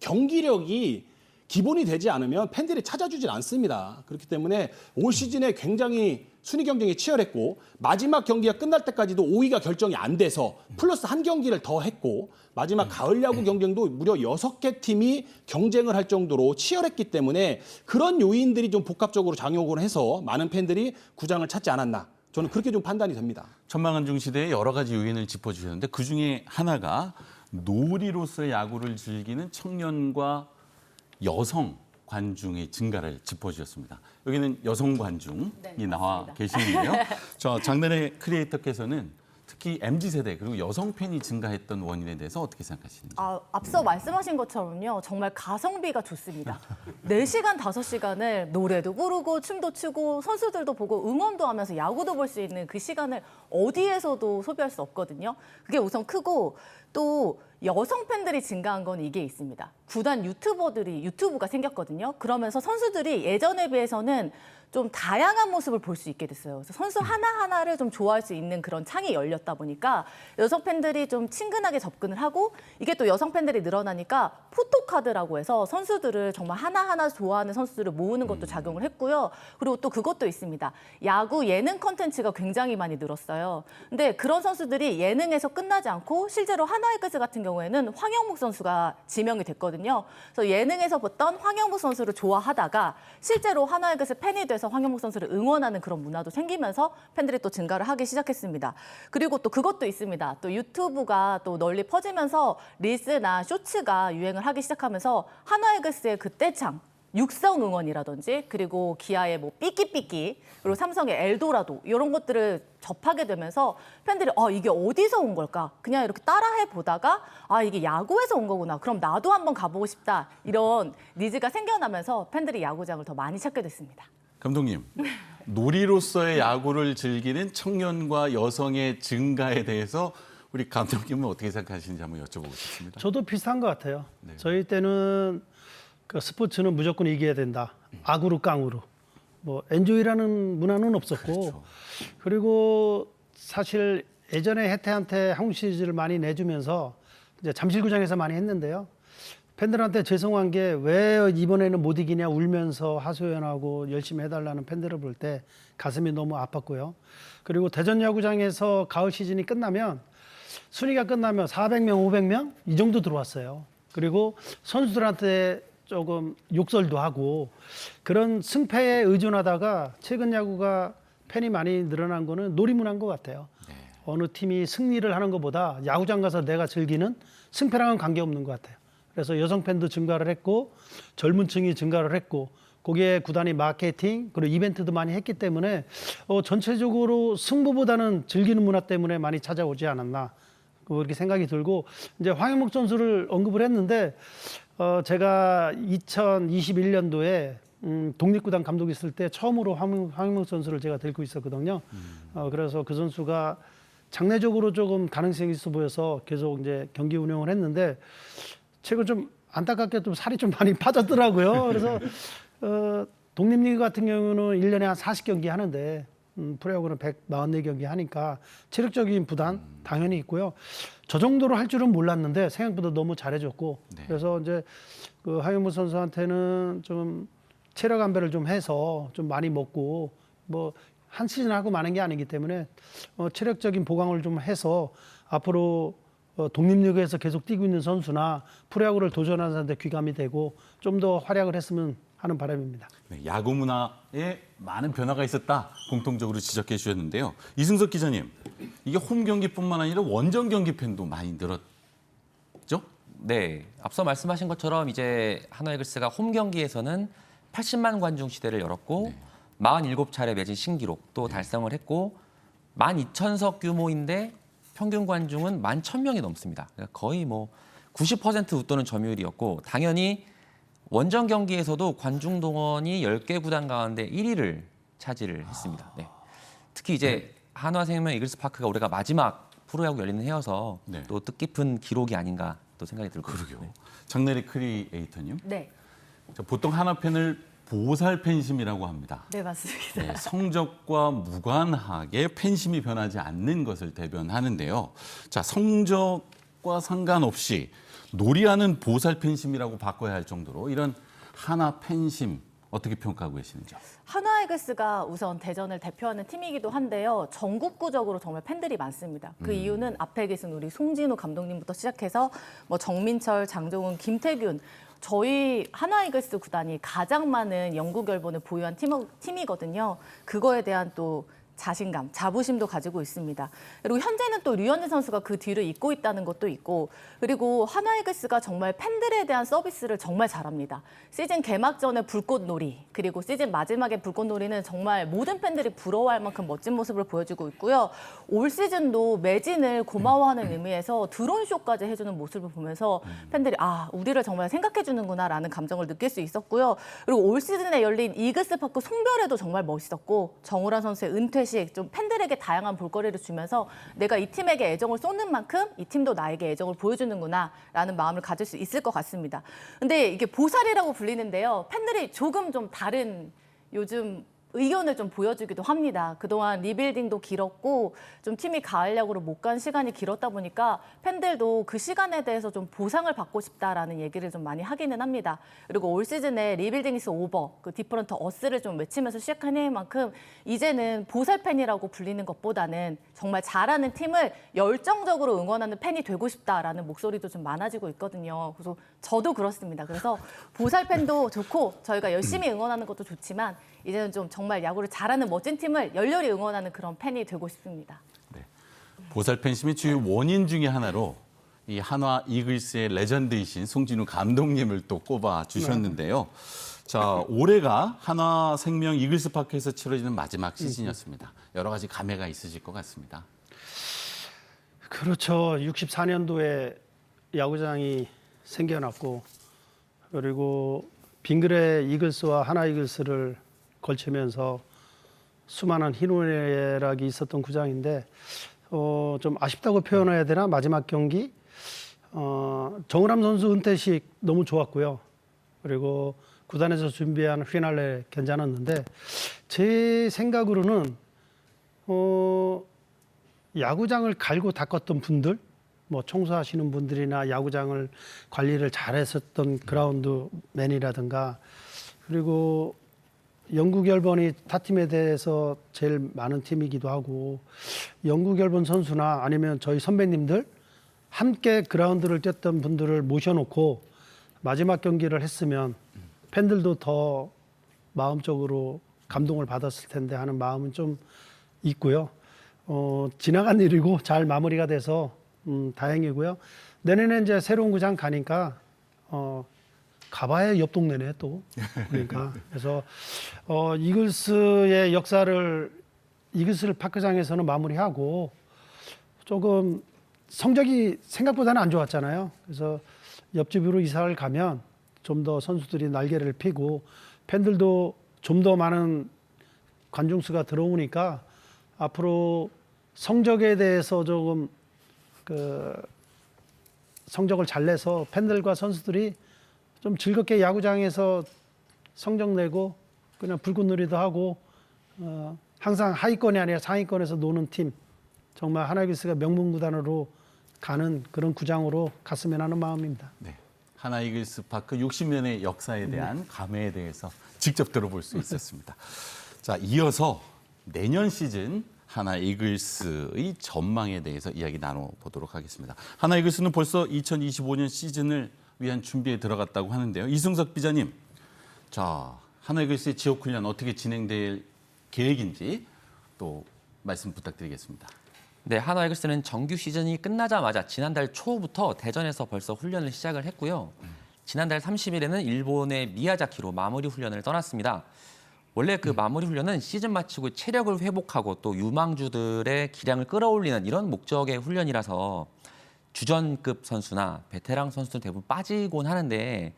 Speaker 3: 경기력이 기본이 되지 않으면 팬들이 찾아주질 않습니다. 그렇기 때문에 올 시즌에 굉장히 순위 경쟁이 치열했고 마지막 경기가 끝날 때까지도 5위가 결정이 안 돼서 플러스 한 경기를 더 했고 마지막 가을 야구 경쟁도 무려 6개 팀이 경쟁을 할 정도로 치열했기 때문에 그런 요인들이 좀 복합적으로 작용을 해서 많은 팬들이 구장을 찾지 않았나. 저는 그렇게 좀 판단이 됩니다.
Speaker 1: 1000만 관중 시대의 여러 가지 요인을 짚어주셨는데 그중에 하나가 놀이로서의 야구를 즐기는 청년과 여성 관중의 증가를 짚어주셨습니다. 여기는 여성 관중이
Speaker 5: 네,
Speaker 1: 나와
Speaker 5: 맞습니다.
Speaker 1: 계시는데요. 저 장난의 크리에이터께서는 특히 MZ세대 그리고 여성 팬이 증가했던 원인에 대해서 어떻게 생각하시는지.
Speaker 5: 앞서 말씀하신 것처럼요. 정말 가성비가 좋습니다. 4시간, 5시간을 노래도 부르고 춤도 추고 선수들도 보고 응원도 하면서 야구도 볼 수 있는 그 시간을 어디에서도 소비할 수 없거든요. 그게 우선 크고 또 여성 팬들이 증가한 건 이게 있습니다. 구단 유튜브가 생겼거든요. 그러면서 선수들이 예전에 비해서는 좀 다양한 모습을 볼 수 있게 됐어요. 그래서 선수 하나하나를 좀 좋아할 수 있는 그런 창이 열렸다 보니까 여성 팬들이 좀 친근하게 접근을 하고 이게 또 여성 팬들이 늘어나니까 포토카드라고 해서 선수들을 정말 하나하나 좋아하는 선수들을 모으는 것도 작용을 했고요. 그리고 또 그것도 있습니다. 야구 예능 컨텐츠가 굉장히 많이 늘었어요. 근데 그런 선수들이 예능에서 끝나지 않고 실제로 한화이글스 같은 경우에는 황영묵 선수가 지명이 됐거든요. 그래서 예능에서 봤던 황영묵 선수를 좋아하다가 실제로 한화이글스 팬이 돼서 황영묵 선수를 응원하는 그런 문화도 생기면서 팬들이 또 증가를 하기 시작했습니다. 그리고 또 그것도 있습니다. 또 유튜브가 또 널리 퍼지면서 릴스나 쇼츠가 유행을 하기 시작하면서 한화이글스의 그 떼창, 육성 응원이라든지 그리고 기아의 뭐 삐끼삐끼 그리고 삼성의 엘도라도 이런 것들을 접하게 되면서 팬들이 이게 어디서 온 걸까? 그냥 이렇게 따라해 보다가 이게 야구에서 온 거구나. 그럼 나도 한번 가보고 싶다. 이런 니즈가 생겨나면서 팬들이 야구장을 더 많이 찾게 됐습니다.
Speaker 1: 감독님, 놀이로서의 야구를 즐기는 청년과 여성의 증가에 대해서 우리 감독님은 어떻게 생각하시는지 한번 여쭤보고 싶습니다.
Speaker 2: 저도 비슷한 것 같아요.
Speaker 1: 네.
Speaker 2: 저희 때는 그 스포츠는 무조건 이겨야 된다. 악으로 깡으로. 뭐 엔조이라는 문화는 없었고
Speaker 1: 그렇죠.
Speaker 2: 그리고 사실 예전에 혜태한테 한국 시리즈를 많이 내주면서 이제 잠실구장에서 많이 했는데요. 팬들한테 죄송한 게 왜 이번에는 못 이기냐 울면서 하소연하고 열심히 해달라는 팬들을 볼 때 가슴이 너무 아팠고요. 그리고 대전 야구장에서 가을 시즌이 끝나면 순위가 끝나면 400명, 500명 이 정도 들어왔어요. 그리고 선수들한테 조금 욕설도 하고 그런 승패에 의존하다가 최근 야구가 팬이 많이 늘어난 거는 놀이문화인 것 같아요. 어느 팀이 승리를 하는 것보다 야구장 가서 내가 즐기는 승패랑은 관계없는 것 같아요. 그래서 여성 팬도 증가를 했고 젊은 층이 증가를 했고 거기에 구단이 마케팅 그리고 이벤트도 많이 했기 때문에 전체적으로 승부보다는 즐기는 문화 때문에 많이 찾아오지 않았나 그렇게 생각이 들고 이제 황영목 선수를 언급을 했는데 제가 2021년도에 독립구단 감독이 있을 때 처음으로 황영목 선수를 제가 데리고 있었거든요. 그래서 그 선수가 장래적으로 조금 가능성이 있어 보여서 계속 이제 경기 운영을 했는데 최근 좀 안타깝게 좀 살이 좀 많이 빠졌더라고요. 그래서 독립리그 같은 경우는 1년에 한 40경기 하는데 프로야구는 144경기 하니까 체력적인 부담 당연히 있고요. 저 정도로 할 줄은 몰랐는데 생각보다 너무 잘해줬고 그래서 이제 그 하윤무 선수한테는 좀 체력 안배를 좀 해서 좀 많이 먹고 뭐 한 시즌 하고 마는 게 아니기 때문에 체력적인 보강을 좀 해서 앞으로 독립리그에서 계속 뛰고 있는 선수나 프로야구를 도전하는 사람한테 귀감이 되고 좀 더 활약을 했으면 하는 바람입니다.
Speaker 1: 네, 야구 문화에 많은 변화가 있었다 공통적으로 지적해 주셨는데요. 이승석 기자님, 이게 홈 경기뿐만 아니라 원정 경기 팬도 많이 늘었죠?
Speaker 4: 네, 앞서 말씀하신 것처럼 이제 하나이글스가 홈 경기에서는 80만 관중 시대를 열었고 47차례 매진 신기록도 달성을 했고 12,000석 규모인데 평균 관중은 11,000명이 넘습니다. 그러니까 거의 뭐 90% 웃도는 점유율이었고 당연히 원정 경기에서도 관중 동원이 10개 구단 가운데 1위를 차지를 했습니다. 네. 특히 이제 한화생명 이글스파크가 올해가 마지막 프로야구 열리는 해여서 또 뜻깊은 기록이 아닌가 또 생각이 들고
Speaker 1: 그러게요.
Speaker 4: 네.
Speaker 1: 장내리 크리에이터님,
Speaker 5: 네,
Speaker 1: 보통 한화 팬을 보살 팬심이라고 합니다.
Speaker 5: 네 맞습니다.
Speaker 1: 네, 성적과 무관하게 팬심이 변하지 않는 것을 대변하는데요. 자, 성적과 상관없이 놀이하는 보살 팬심이라고 바꿔야 할 정도로 이런 한화 팬심 어떻게 평가하고 계시는지요?
Speaker 5: 한화이글스가 우선 대전을 대표하는 팀이기도 한데요. 전국구적으로 정말 팬들이 많습니다. 그 이유는 앞에 계신 우리 송진우 감독님부터 시작해서 뭐 정민철, 장종훈, 김태균 저희 한화이글스 구단이 가장 많은 영구 결번을 보유한 팀이거든요. 그거에 대한 또 자신감, 자부심도 가지고 있습니다. 그리고 현재는 또 류현진 선수가 그 뒤를 잇고 있다는 것도 있고 그리고 한화이글스가 정말 팬들에 대한 서비스를 정말 잘합니다. 시즌 개막 전에 불꽃놀이 그리고 시즌 마지막에 불꽃놀이는 정말 모든 팬들이 부러워할 만큼 멋진 모습을 보여주고 있고요. 올 시즌도 매진을 고마워하는 의미에서 드론쇼까지 해주는 모습을 보면서 팬들이 아 우리를 정말 생각해주는구나라는 감정을 느낄 수 있었고요. 그리고 올 시즌에 열린 이글스파크 송별회도 정말 멋있었고 정우란 선수의 은퇴식 좀 팬들에게 다양한 볼거리를 주면서 내가 이 팀에게 애정을 쏟는 만큼 이 팀도 나에게 애정을 보여주는구나라는 마음을 가질 수 있을 것 같습니다. 근데 이게 보살이라고 불리는데요. 팬들이 조금 좀 다른 요즘 의견을 좀 보여주기도 합니다. 그동안 리빌딩도 길었고 좀 팀이 가을 야구로 못 간 시간이 길었다 보니까 팬들도 그 시간에 대해서 좀 보상을 받고 싶다라는 얘기를 좀 많이 하기는 합니다. 그리고 올 시즌에 리빌딩 이스 오버, 그 디퍼런트 어스를 좀 외치면서 시작한 해만큼 이제는 보살 팬이라고 불리는 것보다는 정말 잘하는 팀을 열정적으로 응원하는 팬이 되고 싶다라는 목소리도 좀 많아지고 있거든요. 그래서 저도 그렇습니다. 그래서 보살 팬도 좋고 저희가 열심히 응원하는 것도 좋지만 이제는 좀 정말 야구를 잘하는 멋진 팀을 열렬히 응원하는 그런 팬이 되고 싶습니다.
Speaker 1: 네. 보살 팬심의 주요 원인 중에 하나로 이 한화 이글스의 레전드이신 송진우 감독님을 또 꼽아 주셨는데요. 자, 올해가 한화생명 이글스파크에서 치러지는 마지막 시즌이었습니다. 여러 가지 감회가 있으실 것 같습니다.
Speaker 2: 그렇죠. 64년도에 야구장이 생겨났고 그리고 빙그레 이글스와 하나 이글스를 걸치면서 수많은 희노애락이 있었던 구장인데 좀 아쉽다고 표현해야 되나 마지막 경기 정우람 선수 은퇴식 너무 좋았고요. 그리고 구단에서 준비한 피날레 괜찮았는데 제 생각으로는 야구장을 갈고 닦았던 분들 뭐 청소하시는 분들이나 야구장을 관리를 잘했었던 그라운드맨이라든가 그리고 영구 결번이 타 팀에 대해서 제일 많은 팀이기도 하고 영구 결번 선수나 아니면 저희 선배님들 함께 그라운드를 뛰었던 분들을 모셔놓고 마지막 경기를 했으면 팬들도 더 마음적으로 감동을 받았을 텐데 하는 마음은 좀 있고요. 지나간 일이고 잘 마무리가 돼서 다행이고요. 내년에 이제 새로운 구장 가니까 가봐야 옆 동네네 또. 그러니까 그래서 이글스의 역사를 이글스 파크장에서는 마무리하고 조금 성적이 생각보다는 안 좋았잖아요. 그래서 옆집으로 이사를 가면 좀 더 선수들이 날개를 피고 팬들도 좀 더 많은 관중수가 들어오니까 앞으로 성적에 대해서 조금 성적을 잘 내서 팬들과 선수들이 좀 즐겁게 야구장에서 성적 내고 그냥 불꽃놀이도 하고 항상 하위권이 아니라 상위권에서 노는 팀 정말 하나이글스가 명문구단으로 가는 그런 구장으로 갔으면 하는 마음입니다.
Speaker 1: 네. 하나이글스 파크 60년의 역사에 대한 감회에 대해서 직접 들어볼 수 있었습니다. 자, 이어서 내년 시즌 하나이글스의 전망에 대해서 이야기 나눠보도록 하겠습니다. 하나이글스는 벌써 2025년 시즌을 위한 준비에 들어갔다고 하는데요. 이승석 기자님, 자, 하나이글스의 지옥훈련 어떻게 진행될 계획인지 또 말씀 부탁드리겠습니다.
Speaker 4: 네, 하나이글스는 정규 시즌이 끝나자마자 지난달 초부터 대전에서 벌써 훈련을 시작을 했고요. 지난달 30일에는 일본의 미야자키로 마무리 훈련을 떠났습니다. 원래 그 마무리 훈련은 시즌 마치고 체력을 회복하고 또 유망주들의 기량을 끌어올리는 이런 목적의 훈련이라서 주전급 선수나 베테랑 선수들 대부분 빠지곤 하는데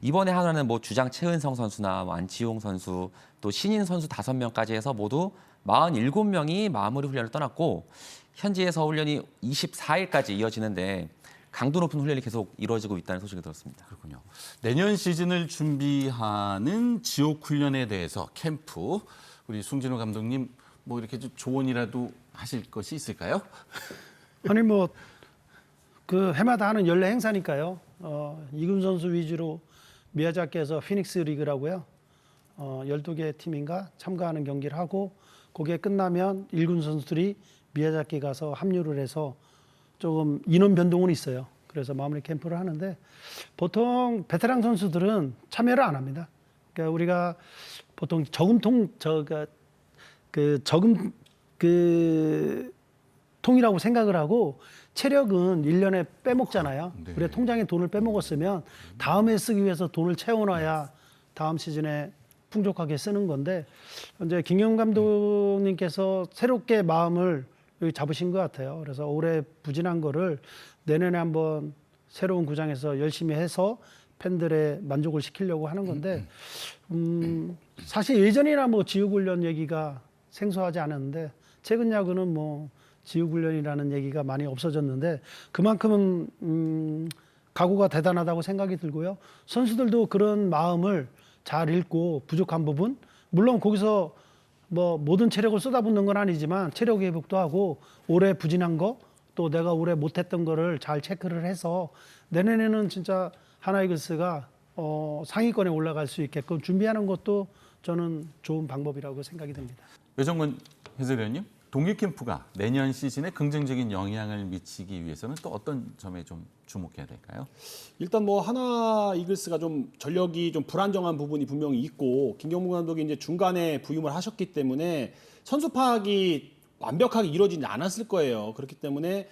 Speaker 4: 이번에 하나는 뭐 주장 최은성 선수나 안치홍 선수 또 신인 선수 5명까지 해서 모두 47명이 마무리 훈련을 떠났고 현지에서 훈련이 24일까지 이어지는데 강도 높은 훈련이 계속 이루어지고 있다는 소식을 들었습니다.
Speaker 1: 그렇군요. 내년 시즌을 준비하는 지옥 훈련에 대해서 캠프 우리 송진호 감독님 뭐 이렇게 좀 조언이라도 하실 것이 있을까요?
Speaker 2: 아니 뭐 그 해마다 하는 연례 행사니까요. 2군 선수 위주로 미야자키에서 피닉스 리그라고요. 12개 팀인가 참가하는 경기를 하고 그게 끝나면 1군 선수들이 미야자키 가서 합류를 해서 조금 인원 변동은 있어요. 그래서 마무리 캠프를 하는데 보통 베테랑 선수들은 참여를 안 합니다. 그러니까 우리가 보통 통이라고 생각을 하고 체력은 1년에 빼먹잖아요.
Speaker 1: 네.
Speaker 2: 우리가 통장에 돈을 빼먹었으면 다음에 쓰기 위해서 돈을 채워놔야 다음 시즌에 풍족하게 쓰는 건데 이제 김경훈 감독님께서 새롭게 마음을 여기 잡으신 것 같아요. 그래서 올해 부진한 거를 내년에 한번 새로운 구장에서 열심히 해서 팬들의 만족을 시키려고 하는 건데 사실 예전이나 뭐 지옥훈련 얘기가 생소하지 않았는데 최근 야구는 뭐 지옥훈련이라는 얘기가 많이 없어졌는데 그만큼은 각오가 대단하다고 생각이 들고요. 선수들도 그런 마음을 잘 읽고 부족한 부분 물론 거기서 뭐 모든 체력을 쏟아붓는 건 아니지만 체력 회복도 하고 올해 부진한 거 또 내가 올해 못했던 거를 잘 체크를 해서 내년에는 진짜 하나이글스가 상위권에 올라갈 수 있게끔 준비하는 것도 저는 좋은 방법이라고 생각이 듭니다.
Speaker 1: 여정근 해설위원님, 동계 캠프가 내년 시즌에 긍정적인 영향을 미치기 위해서는 또 어떤 점에 좀 주목해야 될까요?
Speaker 3: 일단 뭐 하나 이글스가 좀 전력이 좀 불안정한 부분이 분명히 있고 김경문 감독이 이제 중간에 부임을 하셨기 때문에 선수 파악이 완벽하게 이루어지지 않았을 거예요. 그렇기 때문에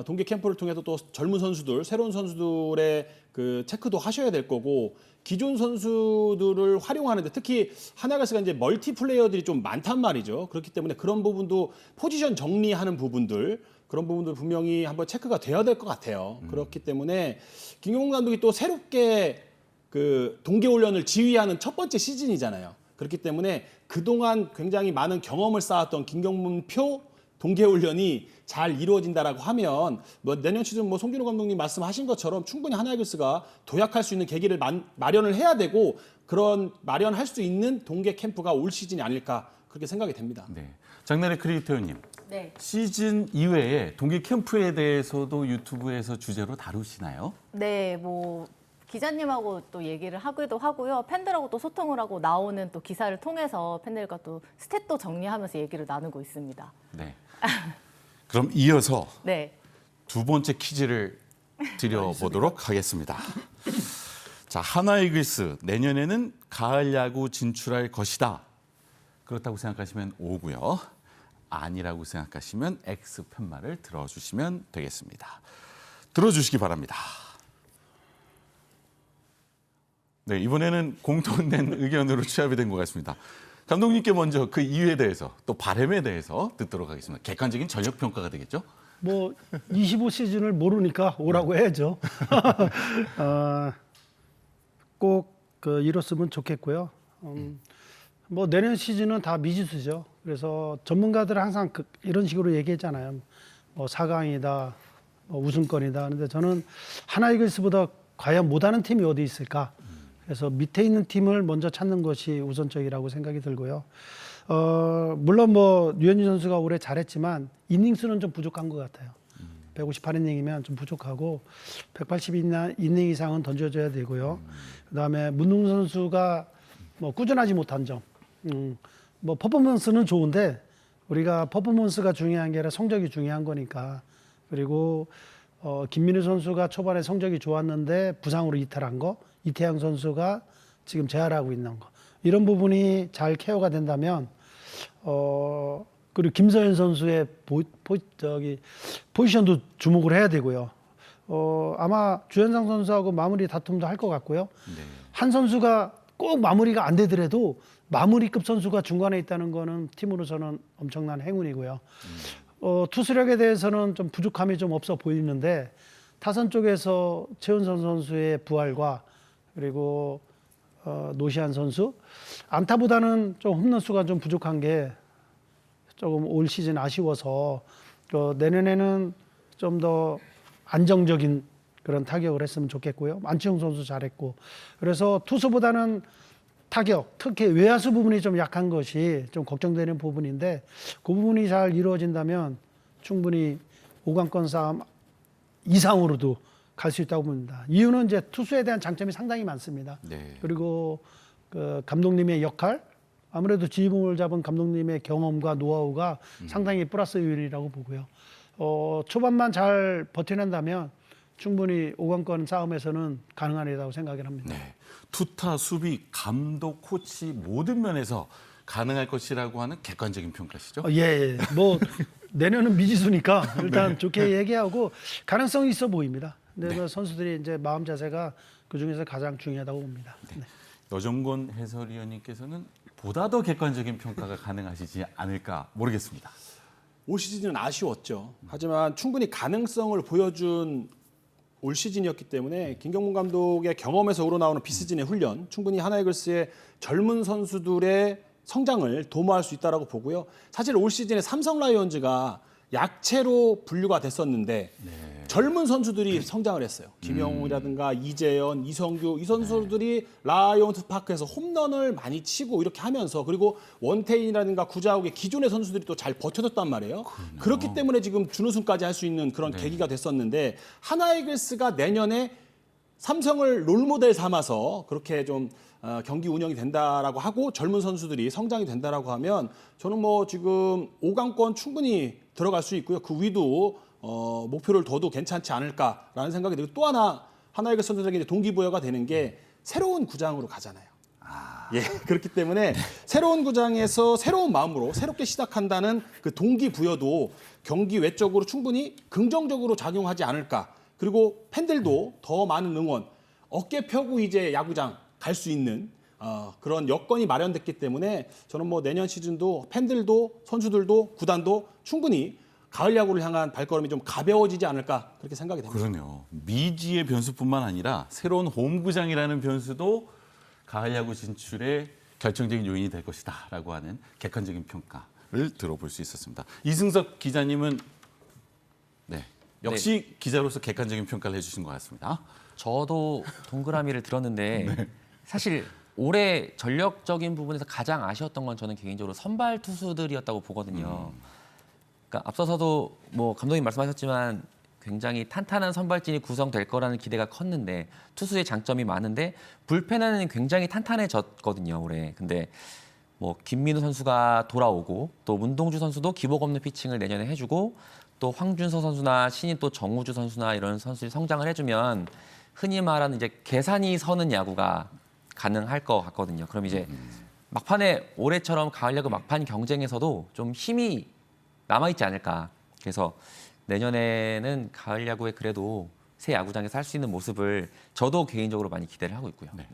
Speaker 3: 동계 캠프를 통해서 또 젊은 선수들, 새로운 선수들의 그 체크도 하셔야 될 거고 기존 선수들을 활용하는데 특히 하나이글스가 이제 멀티 플레이어들이 좀 많단 말이죠. 그렇기 때문에 그런 부분도 포지션 정리하는 부분들 그런 부분들 분명히 한번 체크가 돼야 될 것 같아요. 그렇기 때문에 김경문 감독이 또 새롭게 그 동계 훈련을 지휘하는 첫 번째 시즌이잖아요. 그렇기 때문에 그동안 굉장히 많은 경험을 쌓았던 김경문표 동계훈련이 잘 이루어진다라고 하면 뭐 내년 시즌 뭐 송진호 감독님 말씀하신 것처럼 충분히 하나이글스가 도약할 수 있는 계기를 마련을 해야 되고 그런 마련할 수 있는 동계 캠프가 올 시즌이 아닐까 그렇게 생각이 됩니다.
Speaker 1: 네, 장나래 크리에이터님,
Speaker 5: 네.
Speaker 1: 시즌 이외에 동계 캠프에 대해서도 유튜브에서 주제로 다루시나요?
Speaker 5: 네, 뭐 기자님하고 또 얘기를 하기도 하고요. 팬들하고 또 소통을 하고 나오는 또 기사를 통해서 팬들과 또 스탯도 정리하면서 얘기를 나누고 있습니다.
Speaker 1: 네. 그럼 이어서
Speaker 5: 네.
Speaker 1: 두 번째 퀴즈를 드려보도록 하겠습니다. 자, 하나 이글스 내년에는 가을 야구 진출할 것이다. 그렇다고 생각하시면 O고요. 아니라고 생각하시면 X 편말을 들어주시면 되겠습니다. 들어주시기 바랍니다. 네, 이번에는 공통된 의견으로 취합이 된 것 같습니다. 감독님께 먼저 그 이유에 대해서 또 바람에 대해서 듣도록 하겠습니다. 객관적인 전력 평가가 되겠죠?
Speaker 2: 뭐 25시즌을 모르니까 오라고 해야죠. 꼭 이뤘으면 좋겠고요. 뭐 내년 시즌은 다 미지수죠. 그래서 전문가들은 항상 이런 식으로 얘기했잖아요. 뭐 4강이다, 뭐 우승권이다. 그런데 저는 하나 이글스보다 과연 못하는 팀이 어디 있을까? 그래서 밑에 있는 팀을 먼저 찾는 것이 우선적이라고 생각이 들고요. 물론 뭐 류현진 선수가 올해 잘했지만 이닝 수는 좀 부족한 것 같아요. 158이닝이면 좀 부족하고 180이닝 이상은 던져줘야 되고요. 그다음에 문동 선수가 뭐 꾸준하지 못한 점. 뭐 퍼포먼스는 좋은데 우리가 퍼포먼스가 중요한 게 아니라 성적이 중요한 거니까. 그리고 김민우 선수가 초반에 성적이 좋았는데 부상으로 이탈한 거, 이태양 선수가 지금 재활하고 있는 거. 이런 부분이 잘 케어가 된다면 그리고 김서현 선수의 포지션도 주목을 해야 되고요. 아마 주현상 선수하고 마무리 다툼도 할 것 같고요.
Speaker 1: 네.
Speaker 2: 한 선수가 꼭 마무리가 안 되더라도 마무리급 선수가 중간에 있다는 거는 팀으로서는 엄청난 행운이고요. 투수력에 대해서는 좀 부족함이 좀 없어 보이는데 타선 쪽에서 최은선 선수의 부활과 그리고 노시안 선수 안타보다는 좀 홈런 수가 좀 부족한 게 조금 올 시즌 아쉬워서 내년에는 좀 더 안정적인 그런 타격을 했으면 좋겠고요. 안치홍 선수 잘했고 그래서 투수보다는 타격, 특히 외야수 부분이 좀 약한 것이 좀 걱정되는 부분인데 그 부분이 잘 이루어진다면 충분히 5강권 싸움 이상으로도 갈 수 있다고 봅니다. 이유는 이제 투수에 대한 장점이 상당히 많습니다.
Speaker 1: 네.
Speaker 2: 그리고 그 감독님의 역할, 아무래도 지휘봉을 잡은 감독님의 경험과 노하우가 상당히 플러스 요인이라고 보고요. 초반만 잘 버텨낸다면 충분히 5강권 싸움에서는 가능한 일이라고 생각을 합니다.
Speaker 1: 네. 투타, 수비, 감독, 코치 모든 면에서 가능할 것이라고 하는 객관적인 평가시죠?
Speaker 2: 예. 뭐 내년은 미지수니까 일단 좋게 얘기하고 가능성이 있어 보입니다. 근데 그 선수들이 이제 마음 자세가 그 중에서 가장 중요하다고 봅니다. 네.
Speaker 1: 여정곤 해설위원님께서는 보다 더 객관적인 평가가 가능하시지 않을까 모르겠습니다.
Speaker 3: 올 시즌은 아쉬웠죠. 하지만 충분히 가능성을 보여준 올 시즌이었기 때문에 김경문 감독의 경험에서 우러나오는 비시즌의 훈련, 충분히 하나이글스의 젊은 선수들의 성장을 도모할 수 있다고 보고요. 사실 올 시즌에 삼성 라이온즈가 약체로 분류가 됐었는데 젊은 선수들이 성장을 했어요. 김영우라든가 이재현, 이성규 이 선수들이 라이온즈 파크에서 홈런을 많이 치고 이렇게 하면서 그리고 원태인이라든가 구자욱의 기존의 선수들이 또 잘 버텨줬단 말이에요. 그렇기 때문에 지금 준우승까지 할 수 있는 그런 계기가 됐었는데 하나이글스가 내년에 삼성을 롤모델 삼아서 그렇게 좀 경기 운영이 된다라고 하고 젊은 선수들이 성장이 된다라고 하면 저는 뭐 지금 5강권 충분히 들어갈 수 있고요. 그 위도 목표를 둬도 괜찮지 않을까라는 생각이 들고 또 하나이글스 선수들에게 이제 동기부여가 되는 게 새로운 구장으로 가잖아요. 예, 그렇기 때문에 새로운 구장에서 새로운 마음으로 새롭게 시작한다는 그 동기부여도 경기 외적으로 충분히 긍정적으로 작용하지 않을까. 그리고 팬들도 더 많은 응원, 어깨 펴고 이제 야구장 갈 수 있는 그런 여건이 마련됐기 때문에 저는 뭐 내년 시즌도 팬들도 선수들도 구단도 충분히 가을 야구를 향한 발걸음이 좀 가벼워지지 않을까 그렇게 생각이 됩니다.
Speaker 1: 그러네요. 미지의 변수뿐만 아니라 새로운 홈구장이라는 변수도 가을 야구 진출의 결정적인 요인이 될 것이다라고 하는 객관적인 평가를 들어볼 수 있었습니다. 이승석 기자님은 역시 기자로서 객관적인 평가를 해주신 것 같습니다.
Speaker 4: 저도 동그라미를 들었는데 사실 올해 전력적인 부분에서 가장 아쉬웠던 건 저는 개인적으로 선발 투수들이었다고 보거든요. 그러니까 앞서서도 뭐 감독님 말씀하셨지만 굉장히 탄탄한 선발진이 구성될 거라는 기대가 컸는데 투수의 장점이 많은데 불펜은 굉장히 탄탄해졌거든요, 올해. 근데 뭐 김민우 선수가 돌아오고 또 문동주 선수도 기복 없는 피칭을 내년에 해주고 또 황준서 선수나 신인 또 정우주 선수나 이런 선수들이 성장을 해주면 흔히 말하는 이제 계산이 서는 야구가 가능할 것 같거든요. 그럼 이제 막판에 올해처럼 가을 야구 막판 경쟁에서도 좀 힘이 남아있지 않을까. 그래서 내년에는 가을 야구에 그래도 새 야구장에서 할 수 있는 모습을 저도 개인적으로 많이 기대를 하고 있고요.
Speaker 1: 네.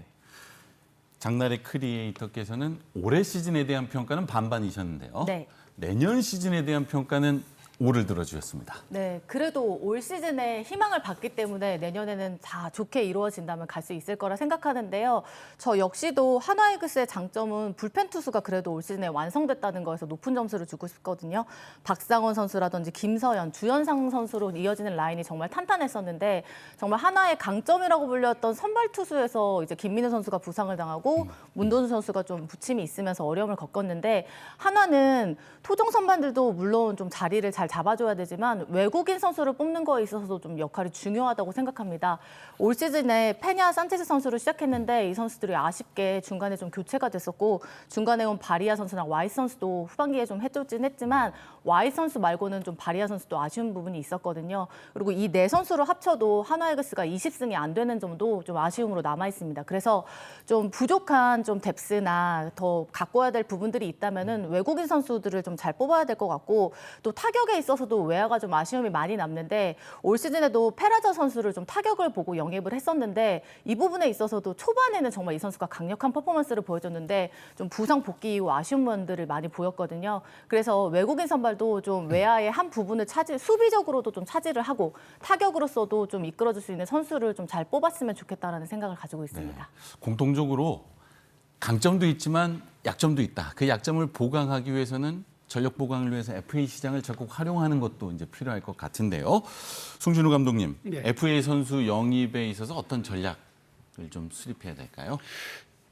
Speaker 1: 장나래 크리에이터께서는 올해 시즌에 대한 평가는 반반이셨는데요.
Speaker 5: 네.
Speaker 1: 내년 시즌에 대한 평가는 오를 들어주셨습니다.
Speaker 5: 네, 그래도 올 시즌에 희망을 받기 때문에 내년에는 다 좋게 이루어진다면 갈 수 있을 거라 생각하는데요. 저 역시도 한화이글스의 장점은 불펜 투수가 그래도 올 시즌에 완성됐다는 거에서 높은 점수를 주고 싶거든요. 박상원 선수라든지 김서현, 주현상 선수로 이어지는 라인이 정말 탄탄했었는데 정말 하나의 강점이라고 불렸던 선발 투수에서 이제 김민우 선수가 부상을 당하고 문동주 선수가 좀 부침이 있으면서 어려움을 겪었는데 한화는 토종 선발들도 물론 좀 자리를 잘 잡아줘야 되지만 외국인 선수를 뽑는 거에 있어서도 좀 역할이 중요하다고 생각합니다. 올 시즌에 페냐 산체스 선수를 시작했는데 이 선수들이 아쉽게 중간에 좀 교체가 됐었고 중간에 온 바리아 선수나 와이 선수도 후반기에 좀 해줬긴 했지만 와이 선수 말고는 좀 바리아 선수도 아쉬운 부분이 있었거든요. 그리고 이 네 선수를 합쳐도 한화이글스가 20승이 안 되는 점도 좀 아쉬움으로 남아 있습니다. 그래서 좀 부족한 좀 뎁스나 더 가꿔야 될 부분들이 있다면은 외국인 선수들을 좀 잘 뽑아야 될 것 같고 또 타격에 있어서도 외야가 좀 아쉬움이 많이 남는데 올 시즌에도 페라저 선수를 좀 타격을 보고 영입을 했었는데 이 부분에 있어서도 초반에는 정말 이 선수가 강력한 퍼포먼스를 보여줬는데 좀 부상 복귀 이후 아쉬운 면들을 많이 보였거든요. 그래서 외국인 선발도 좀 외야의 한 부분을 수비적으로도 좀 차지를 하고 타격으로서도 좀 이끌어줄 수 있는 선수를 좀 잘 뽑았으면 좋겠다라는 생각을 가지고 있습니다.
Speaker 1: 네. 공통적으로 강점도 있지만 약점도 있다. 그 약점을 보강하기 위해서는 전력 보강을 위해서 FA 시장을 적극 활용하는 것도 이제 필요할 것 같은데요. 송준우 감독님,
Speaker 2: 네.
Speaker 1: FA 선수 영입에 있어서 어떤 전략을 좀 수립해야 될까요?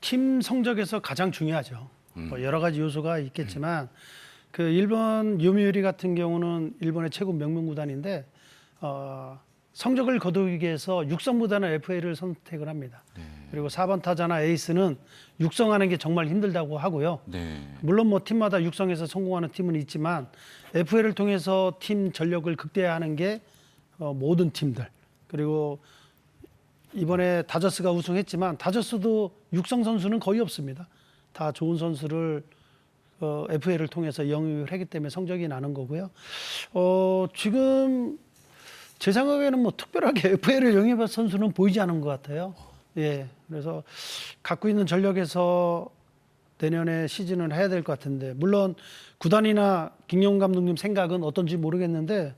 Speaker 2: 팀 성적에서 가장 중요하죠. 뭐 여러 가지 요소가 있겠지만 그 일본 요미우리 같은 경우는 일본의 최고 명문 구단인데 성적을 거두기 위해서 육성보다는 FA를 선택을 합니다. 그리고 4번 타자나 에이스는 육성하는 게 정말 힘들다고 하고요.
Speaker 1: 네.
Speaker 2: 물론 뭐 팀마다 육성해서 성공하는 팀은 있지만 FA를 통해서 팀 전력을 극대화하는 게 모든 팀들. 그리고 이번에 다저스가 우승했지만 다저스도 육성 선수는 거의 없습니다. 다 좋은 선수를 FA를 통해서 영입을 하기 때문에 성적이 나는 거고요. 지금 제 생각에는 뭐 특별하게 FA를 영입한 선수는 보이지 않은 것 같아요. 예, 그래서 갖고 있는 전력에서 내년에 시즌을 해야 될 것 같은데 물론 구단이나 김영훈 감독님 생각은 어떤지 모르겠는데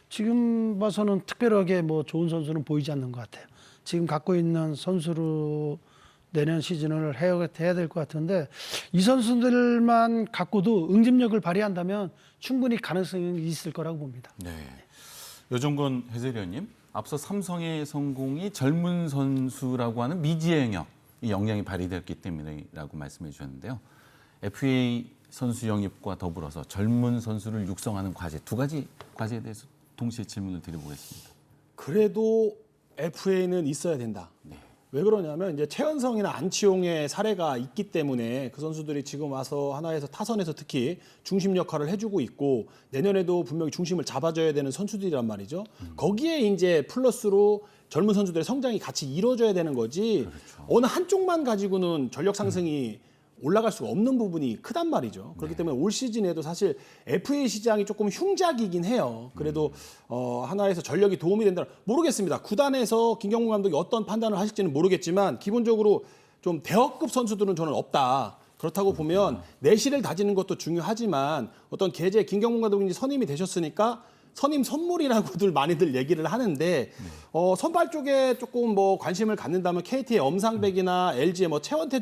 Speaker 2: 지금 봐서는 특별하게 뭐 좋은 선수는 보이지 않는 것 같아요. 지금 갖고 있는 선수로 내년 시즌을 해야 될 것 같은데 이 선수들만 갖고도 응집력을 발휘한다면 충분히 가능성이 있을 거라고 봅니다.
Speaker 1: 네. 여종건 해설위원님, 앞서 삼성의 성공이 젊은 선수라고 하는 미지의 영역이 영향이 발휘되었기 때문이라고 말씀해 주셨는데요. FA 선수 영입과 더불어서 젊은 선수를 육성하는 과제, 두 가지 과제에 대해서 동시에 질문을 드려보겠습니다.
Speaker 3: 그래도 FA는 있어야 된다.
Speaker 1: 네.
Speaker 3: 왜 그러냐면 이제 최연성이나 안치홍의 사례가 있기 때문에 그 선수들이 지금 와서 하나에서 타선에서 특히 중심 역할을 해주고 있고 내년에도 분명히 중심을 잡아줘야 되는 선수들이란 말이죠. 거기에 이제 플러스로 젊은 선수들의 성장이 같이 이루어져야 되는 거지.
Speaker 1: 그렇죠.
Speaker 3: 어느 한쪽만 가지고는 전력 상승이 올라갈 수가 없는 부분이 크단 말이죠. 그렇기 때문에 올 시즌에도 사실 FA 시장이 조금 흉작이긴 해요. 그래도 하나에서 전력이 도움이 된다. 모르겠습니다. 구단에서 김경문 감독이 어떤 판단을 하실지는 모르겠지만 기본적으로 좀 대학급 선수들은 저는 없다. 그렇다고 보면 내실을 다지는 것도 중요하지만 어떤 계제 김경문 감독이 선임이 되셨으니까 선임 선물이라고들 많이들 얘기를 하는데 선발 쪽에 조금 뭐 관심을 갖는다면 KT의 엄상백이나 LG의 뭐 최원태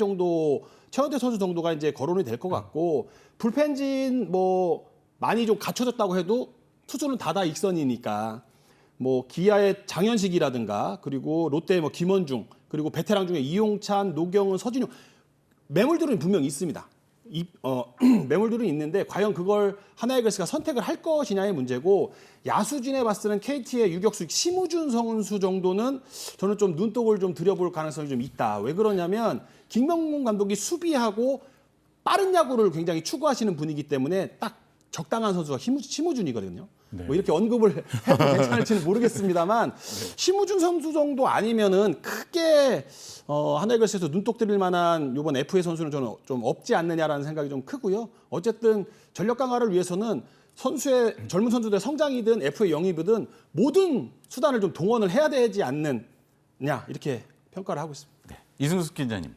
Speaker 3: 선수 정도가 이제 거론이 될 것 같고 불펜진 뭐 많이 좀 갖춰졌다고 해도 투수는 다다 익선이니까 뭐 기아의 장현식이라든가 그리고 롯데의 뭐 김원중 그리고 베테랑 중에 이용찬, 노경은, 서진용 매물들은 분명히 있습니다. 매물들은 있는데 과연 그걸 하나이글스가 선택을 할 것이냐의 문제고 야수진에 봤을 때는 KT의 유격수 심우준 선수 정도는 저는 좀 눈독을 좀 들여볼 가능성이 좀 있다. 왜 그러냐면 김명문 감독이 수비하고 빠른 야구를 굉장히 추구하시는 분이기 때문에 딱 적당한 선수가 심우준이거든요. 뭐 이렇게 언급을 해도 괜찮을지는 모르겠습니다만 심우준 선수 정도 아니면은 크게 하나이글스에서 눈독 들일 만한 이번 FA 선수는 저는 좀 없지 않느냐라는 생각이 좀 크고요. 어쨌든 전력 강화를 위해서는 젊은 선수들의 성장이든 FA 영입이든 모든 수단을 좀 동원을 해야 되지 않느냐 이렇게 평가를 하고 있습니다.
Speaker 1: 이승숙 기자님,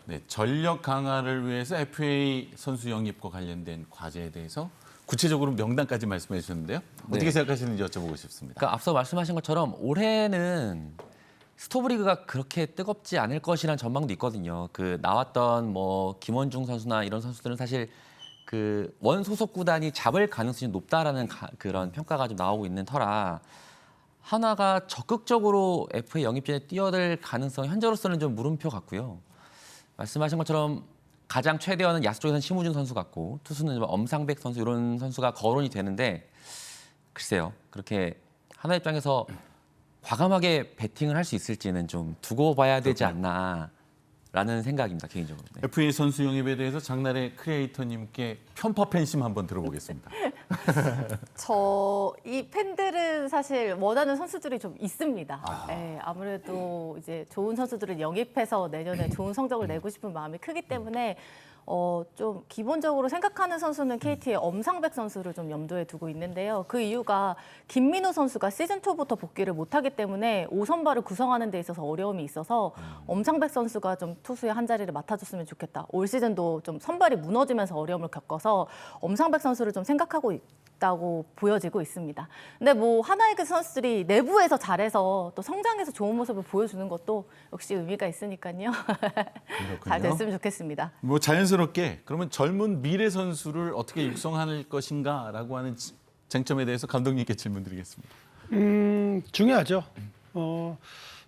Speaker 1: 네, 전력 강화를 위해서 FA 선수 영입과 관련된 과제에 대해서 구체적으로 명단까지 말씀해 주셨는데요. 어떻게
Speaker 4: 네.
Speaker 1: 생각하시는지 여쭤보고 싶습니다.
Speaker 4: 그러니까 앞서 말씀하신 것처럼 올해는 스토브리그가 그렇게 뜨겁지 않을 것이라는 전망도 있거든요. 그 나왔던 뭐 김원중 선수나 이런 선수들은 사실 그 원 소속 구단이 잡을 가능성이 높다라는 그런 평가가 좀 나오고 있는 터라 하나가 적극적으로 FA 영입전에 뛰어들 가능성 현재로서는 좀 물음표 같고요. 말씀하신 것처럼 가장 최대어는 야수 쪽에서는 심우준 선수 같고 투수는 엄상백 선수 이런 선수가 거론이 되는데 글쎄요. 그렇게 하나 입장에서 과감하게 배팅을 할 수 있을지는 좀 두고 봐야 되지 않나라는 생각입니다. 개인적으로. 네.
Speaker 1: FA 선수 영입에 대해서 장나래 크리에이터님께 편파 팬심 한번 들어보겠습니다.
Speaker 5: 이 팬들은 사실 원하는 선수들이 좀 있습니다. 네, 아무래도 이제 좋은 선수들을 영입해서 내년에 좋은 성적을 내고 싶은 마음이 크기 때문에 좀 기본적으로 생각하는 선수는 KT의 엄상백 선수를 좀 염두에 두고 있는데요. 그 이유가 김민우 선수가 시즌 초부터 복귀를 못하기 때문에 5선발을 구성하는 데 있어서 어려움이 있어서 엄상백 선수가 좀 투수의 한 자리를 맡아줬으면 좋겠다. 올 시즌도 좀 선발이 무너지면서 어려움을 겪어서 엄상백 선수를 좀 생각하고 있다고 보여지고 있습니다. 근데 뭐 하나이글스 선수들이 내부에서 잘해서 또 성장해서 좋은 모습을 보여주는 것도 역시 의미가 있으니까요. 잘 됐으면 좋겠습니다.
Speaker 1: 뭐 자연스럽게 그러면 젊은 미래 선수를 어떻게 육성할 것인가라고 하는 쟁점에 대해서 감독님께 질문드리겠습니다.
Speaker 2: 중요하죠.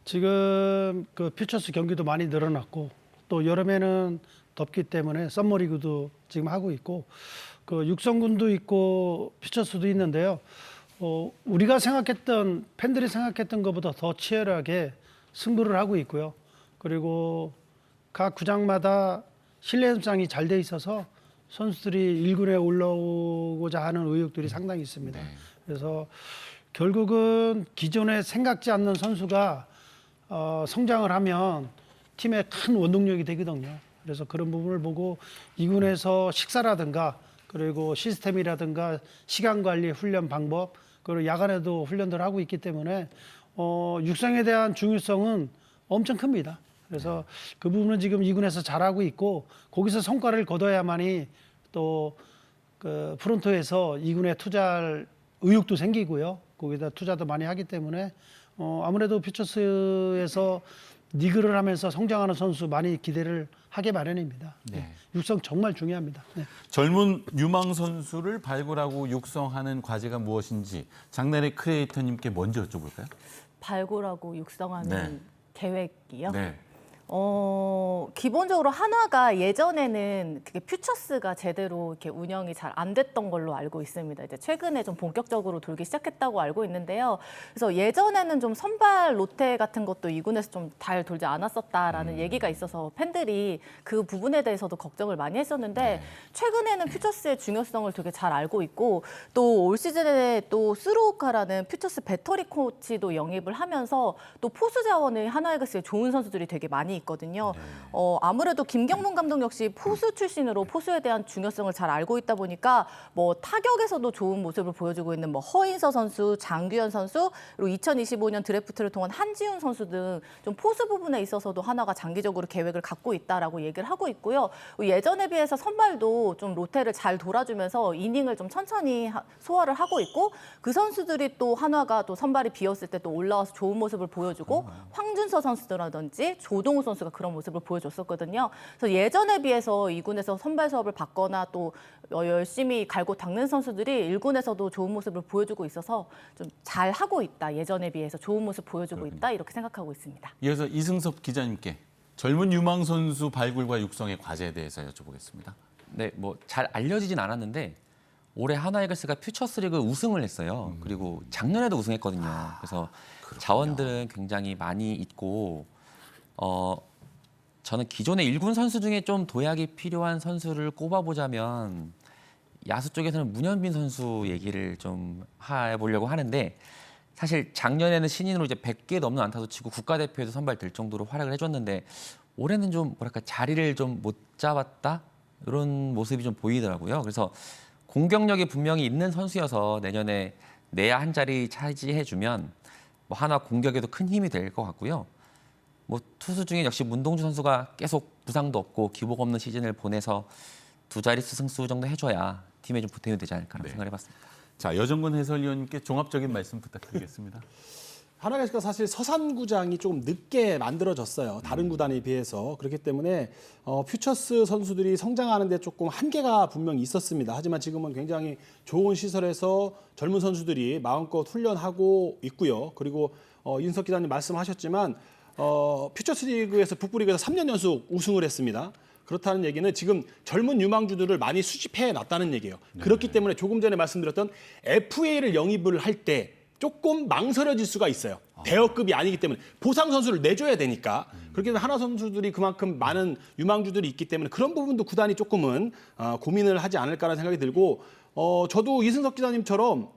Speaker 2: 지금 그 퓨처스 경기도 많이 늘어났고 또 여름에는 덥기 때문에 썸머리그도 지금 하고 있고 그 육성군도 있고 퓨처스도 있는데요. 우리가 생각했던 팬들이 생각했던 것보다 더 치열하게 승부를 하고 있고요. 그리고 각 구장마다 실내 연습장이 잘 돼 있어서 선수들이 1군에 올라오고자 하는 의욕들이 상당히 있습니다. 그래서 결국은 기존에 생각지 않는 선수가 성장을 하면 팀의 큰 원동력이 되거든요. 그래서 그런 부분을 보고 2군에서 식사라든가 그리고 시스템이라든가 시간 관리 훈련 방법 그리고 야간에도 훈련들을 하고 있기 때문에 육성에 대한 중요성은 엄청 큽니다. 그래서 그 부분은 지금 2군에서 잘하고 있고 거기서 성과를 거둬야만이 또 그 프론트에서 2군에 투자할 의욕도 생기고요. 거기다 투자도 많이 하기 때문에 아무래도 퓨처스에서 리그를 하면서 성장하는 선수 많이 기대를 하게 마련입니다. 네. 육성 정말 중요합니다. 네.
Speaker 1: 젊은 유망 선수를 발굴하고 육성하는 과제가 무엇인지 장나래 크리에이터님께 먼저 여쭤볼까요?
Speaker 5: 발굴하고 육성하는 계획이요?
Speaker 1: 네.
Speaker 5: 기본적으로 한화가 예전에는 그게 퓨처스가 제대로 이렇게 운영이 잘 안 됐던 걸로 알고 있습니다. 이제 최근에 좀 본격적으로 돌기 시작했다고 알고 있는데요. 그래서 예전에는 좀 선발 로테 같은 것도 2군에서 좀 잘 돌지 않았었다라는 얘기가 있어서 팬들이 그 부분에 대해서도 걱정을 많이 했었는데 최근에는 퓨처스의 중요성을 되게 잘 알고 있고 또 올 시즌에 또 스루오카라는 퓨처스 배터리 코치도 영입을 하면서 또 포수 자원의 하나이글스에 좋은 선수들이 되게 많이 있거든요. 아무래도 김경문 감독 역시 포수 출신으로 포수에 대한 중요성을 잘 알고 있다 보니까 뭐 타격에서도 좋은 모습을 보여주고 있는 뭐 허인서 선수, 장규현 선수, 그리고 2025년 드래프트를 통한 한지훈 선수 등 좀 포수 부분에 있어서도 하나가 장기적으로 계획을 갖고 있다라고 얘기를 하고 있고요. 예전에 비해서 선발도 좀 로테를 잘 돌아주면서 이닝을 좀 천천히 소화를 하고 있고 그 선수들이 또 한화가 또 선발이 비었을 때 또 올라와서 좋은 모습을 보여주고 황준서 선수라든지 조동우 선수가 그런 모습을 보여줬었거든요. 그래서 예전에 비해서 2군에서 선발 수업을 받거나 또 열심히 갈고 닦는 선수들이 1군에서도 좋은 모습을 보여주고 있어서 좀 잘하고 있다. 예전에 비해서 좋은 모습 보여주고 있다. 이렇게 생각하고 있습니다.
Speaker 1: 이어서 이승섭 기자님께 젊은 유망 선수 발굴과 육성의 과제에 대해서 여쭤보겠습니다.
Speaker 4: 네, 뭐 잘 알려지진 않았는데 올해 하나이글스가 퓨처스리그 우승을 했어요. 그리고 작년에도 우승했거든요. 그래서 자원들은 굉장히 많이 있고 저는 기존의 1군 선수 중에 좀 도약이 필요한 선수를 꼽아보자면 야수 쪽에서는 문현빈 선수 얘기를 좀 해보려고 하는데 사실 작년에는 신인으로 이제 100개 넘는 안타도 치고 국가대표에도 선발될 정도로 활약을 해줬는데 올해는 좀 뭐랄까 자리를 좀 못 잡았다 이런 모습이 좀 보이더라고요. 그래서 공격력이 분명히 있는 선수여서 내년에 내야 한 자리 차지해주면 뭐 하나 공격에도 큰 힘이 될 것 같고요. 뭐 투수 중에 역시 문동주 선수가 계속 부상도 없고 기복 없는 시즌을 보내서 두 자릿수 승수 정도 해줘야 팀에 좀 보탬이 되지 않을까라는 생각을 해봤습니다.
Speaker 1: 자, 여정근 해설위원님께 종합적인 말씀 부탁드리겠습니다.
Speaker 3: 하나이글스가 사실 서산구장이 조금 늦게 만들어졌어요. 다른 구단에 비해서. 그렇기 때문에 퓨처스 선수들이 성장하는 데 조금 한계가 분명히 있었습니다. 하지만 지금은 굉장히 좋은 시설에서 젊은 선수들이 마음껏 훈련하고 있고요. 그리고 윤석 기자님 말씀하셨지만 퓨처스 리그에서 북부리그에서 3년 연속 우승을 했습니다. 그렇다는 얘기는 지금 젊은 유망주들을 많이 수집해 놨다는 얘기예요. 그렇기 때문에 조금 전에 말씀드렸던 FA를 영입을 할 때 조금 망설여질 수가 있어요. 대여급이 아니기 때문에 보상 선수를 내줘야 되니까. 그렇기 때문에 하나 선수들이 그만큼 많은 유망주들이 있기 때문에 그런 부분도 구단이 조금은 고민을 하지 않을까라는 생각이 들고 저도 이승석 기자님처럼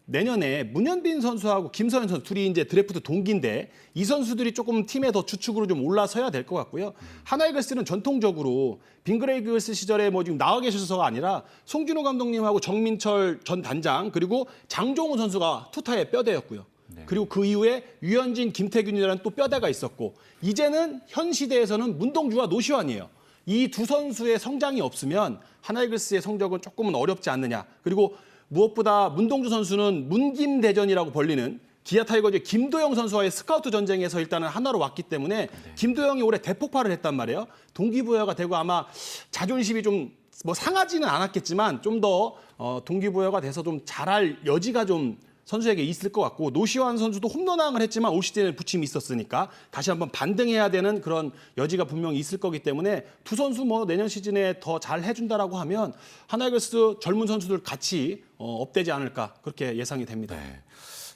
Speaker 3: 내년에 문현빈 선수하고 김서현 선수 둘이 이제 드래프트 동기인데 이 선수들이 조금 팀에 더 주축으로 좀 올라서야 될 것 같고요. 하나이글스는 전통적으로 빙그레이글스 시절에 뭐 지금 나와 계셔서가 아니라 송진호 감독님하고 정민철 전 단장 그리고 장종훈 선수가 투타의 뼈대였고요. 그리고 그 이후에 유현진, 김태균이라는 또 뼈대가 있었고 이제는 현 시대에서는 문동주와 노시환이에요. 이 두 선수의 성장이 없으면 하나이글스의 성적은 조금은 어렵지 않느냐. 그리고 무엇보다 문동주 선수는 문김대전이라고 불리는 기아 타이거즈의 김도영 선수와의 스카우트 전쟁에서 일단은 하나로 왔기 때문에 김도영이 올해 대폭발을 했단 말이에요. 동기부여가 되고 아마 자존심이 좀 뭐 상하지는 않았겠지만 좀 더 동기부여가 돼서 좀 잘할 여지가 좀 선수에게 있을 것 같고 노시환 선수도 홈런왕을 했지만 올 시즌에 부침이 있었으니까 다시 한번 반등해야 되는 그런 여지가 분명히 있을 거기 때문에 두 선수 뭐 내년 시즌에 더 잘 해준다라고 하면 하나이글스 젊은 선수들 같이 업되지 않을까 그렇게 예상이 됩니다.
Speaker 1: 네.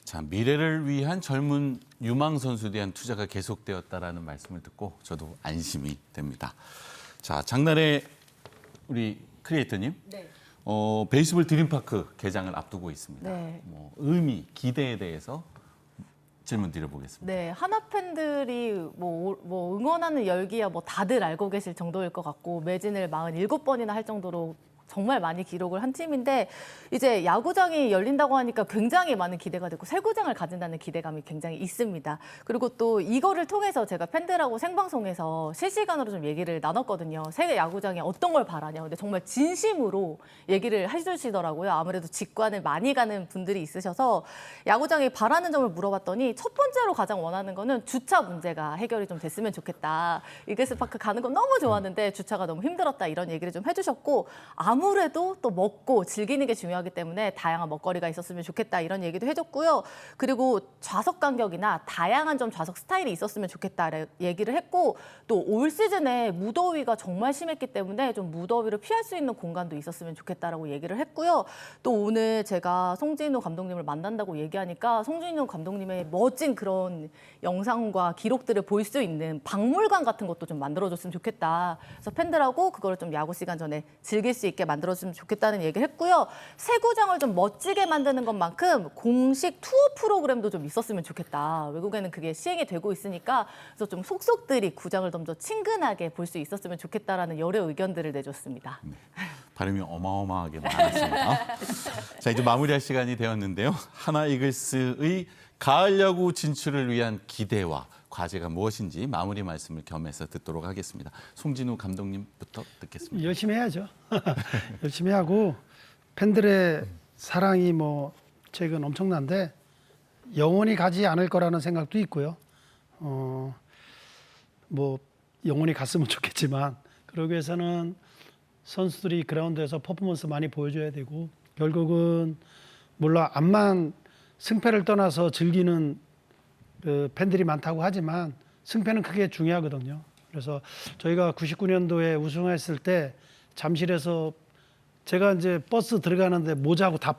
Speaker 1: 자, 미래를 위한 젊은 유망 선수에 대한 투자가 계속되었다라는 말씀을 듣고 저도 안심이 됩니다. 자, 장날에 우리 크리에이터님.
Speaker 5: 네.
Speaker 1: 베이스볼 드림파크 개장을 앞두고 있습니다.
Speaker 5: 네.
Speaker 1: 뭐 의미, 기대에 대해서 질문 드려보겠습니다.
Speaker 5: 네, 하나 팬들이 뭐 응원하는 열기야 뭐 다들 알고 계실 정도일 것 같고 매진을 47번이나 할 정도로 정말 많이 기록을 한 팀인데 이제 야구장이 열린다고 하니까 굉장히 많은 기대가 되고 새 구장을 가진다는 기대감이 굉장히 있습니다. 그리고 또 이거를 통해서 제가 팬들하고 생방송에서 실시간으로 좀 얘기를 나눴거든요. 새 야구장에 어떤 걸 바라냐. 근데 정말 진심으로 얘기를 해주시더라고요. 아무래도 직관을 많이 가는 분들이 있으셔서 야구장에 바라는 점을 물어봤더니 첫 번째로 가장 원하는 거는 주차 문제가 해결이 좀 됐으면 좋겠다. 이글스파크 가는 건 너무 좋았는데 주차가 너무 힘들었다. 이런 얘기를 좀 해주셨고 아무래도 또 먹고 즐기는 게 중요하기 때문에 다양한 먹거리가 있었으면 좋겠다 이런 얘기도 해줬고요. 그리고 좌석 간격이나 다양한 좀 좌석 스타일이 있었으면 좋겠다 얘기를 했고 또 올 시즌에 무더위가 정말 심했기 때문에 좀 무더위를 피할 수 있는 공간도 있었으면 좋겠다라고 얘기를 했고요. 또 오늘 제가 송진우 감독님을 만난다고 얘기하니까 송진우 감독님의 멋진 그런 영상과 기록들을 볼 수 있는 박물관 같은 것도 좀 만들어줬으면 좋겠다. 그래서 팬들하고 그거를 좀 야구 시간 전에 즐길 수 있게 만들어주면 좋겠다는 얘기를 했고요. 새 구장을 좀 멋지게 만드는 것만큼 공식 투어 프로그램도 좀 있었으면 좋겠다. 외국에는 그게 시행이 되고 있으니까 그래서 좀 속속들이 구장을 좀 더 친근하게 볼 수 있었으면 좋겠다라는 여러 의견들을 내줬습니다.
Speaker 1: 발음이 어마어마하게 많았습니다. 자, 이제 마무리할 시간이 되었는데요. 하나 이글스의 가을 야구 진출을 위한 기대와 과제가 무엇인지 마무리 말씀을 겸해서 듣도록 하겠습니다. 송진우 감독님부터 듣겠습니다.
Speaker 2: 열심히 해야죠. 열심히 하고 팬들의 사랑이 뭐 최근 엄청난데 영원히 가지 않을 거라는 생각도 있고요. 뭐 영원히 갔으면 좋겠지만 그러기 위해서는 선수들이 그라운드에서 퍼포먼스 많이 보여줘야 되고 결국은 물론 암만 승패를 떠나서 즐기는 그 팬들이 많다고 하지만 승패는 크게 중요하거든요. 그래서 저희가 99년도에 우승했을 때 잠실에서 제가 이제 버스 들어가는데 모자하고 다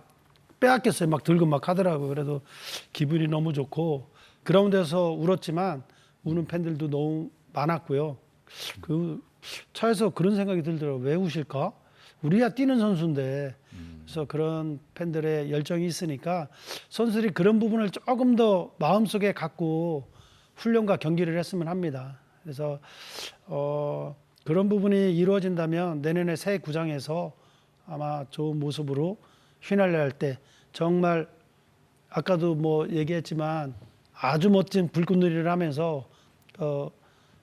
Speaker 2: 빼앗겼어요. 막 들고 막 하더라고요. 그래도 기분이 너무 좋고 그라운드에서 울었지만 우는 팬들도 너무 많았고요. 그 차에서 그런 생각이 들더라고요. 왜 우실까? 우리야 뛰는 선수인데. 그래서 그런 팬들의 열정이 있으니까 선수들이 그런 부분을 조금 더 마음속에 갖고 훈련과 경기를 했으면 합니다. 그래서 그런 부분이 이루어진다면 내년에 새 구장에서 아마 좋은 모습으로 휘날려 할 때 정말 아까도 뭐 얘기했지만 아주 멋진 불꽃놀이를 하면서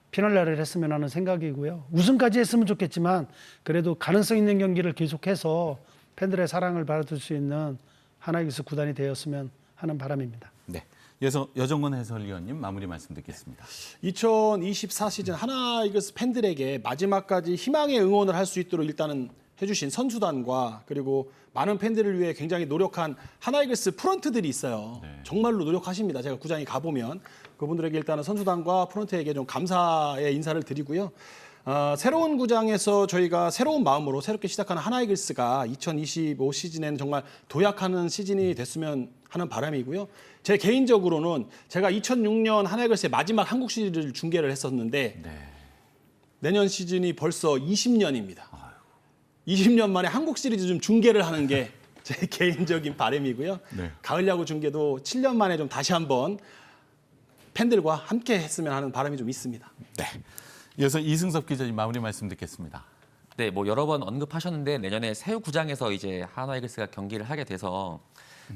Speaker 2: 피날레를 했으면 하는 생각이고요. 우승까지 했으면 좋겠지만 그래도 가능성 있는 경기를 계속해서 팬들의 사랑을 받을 수 있는 하나이글스 구단이 되었으면 하는 바람입니다.
Speaker 1: 네. 이어서 여정원 해설위원님 마무리 말씀 듣겠습니다.
Speaker 3: 2024 시즌 하나이글스 팬들에게 마지막까지 희망의 응원을 할 수 있도록 일단은 해주신 선수단과 그리고 많은 팬들을 위해 굉장히 노력한 하나이글스 프런트들이 있어요. 정말로 노력하십니다. 제가 구장에 가보면 그분들에게 일단은 선수단과 프런트에게 좀 감사의 인사를 드리고요. 새로운 구장에서 저희가 새로운 마음으로 새롭게 시작하는 하나이글스가 2025 시즌에는 정말 도약하는 시즌이 됐으면 하는 바람이고요. 제 개인적으로는 제가 2006년 하나이글스의 마지막 한국 시리즈를 중계를 했었는데 내년 시즌이 벌써 20년입니다. 20년 만에 한국 시리즈 좀 중계를 하는 게 제 개인적인 바람이고요.
Speaker 1: 네.
Speaker 3: 가을 야구 중계도 7년 만에 좀 다시 한번 팬들과 함께 했으면 하는 바람이 좀 있습니다.
Speaker 1: 네. 이어서 이승섭 기자님 마무리 말씀 듣겠습니다.
Speaker 4: 네, 뭐 여러 번 언급하셨는데 내년에 새 구장에서 이제 하나이글스가 경기를 하게 돼서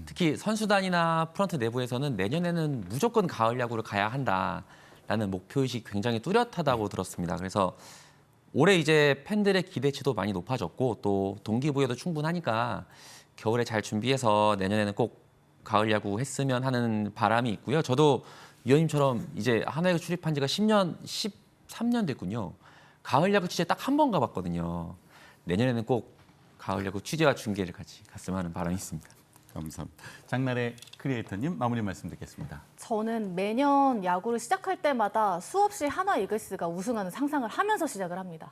Speaker 4: 특히 선수단이나 프런트 내부에서는 내년에는 무조건 가을 야구를 가야 한다라는 목표의식이 굉장히 뚜렷하다고 들었습니다. 그래서 올해 이제 팬들의 기대치도 많이 높아졌고 또 동기부여도 충분하니까 겨울에 잘 준비해서 내년에는 꼭 가을 야구 했으면 하는 바람이 있고요. 저도 위원님처럼 이제 하나이글스 출입한 지가 13년 됐군요. 가을 야구 취재 딱 한 번 가봤거든요. 내년에는 꼭 가을 야구 취재와 중계를 같이 갔으면 하는 바람이 있습니다.
Speaker 1: 감사합니다. 장나래 크리에이터님 마무리 말씀 듣겠습니다.
Speaker 5: 저는 매년 야구를 시작할 때마다 수없이 하나이글스가 우승하는 상상을 하면서 시작을 합니다.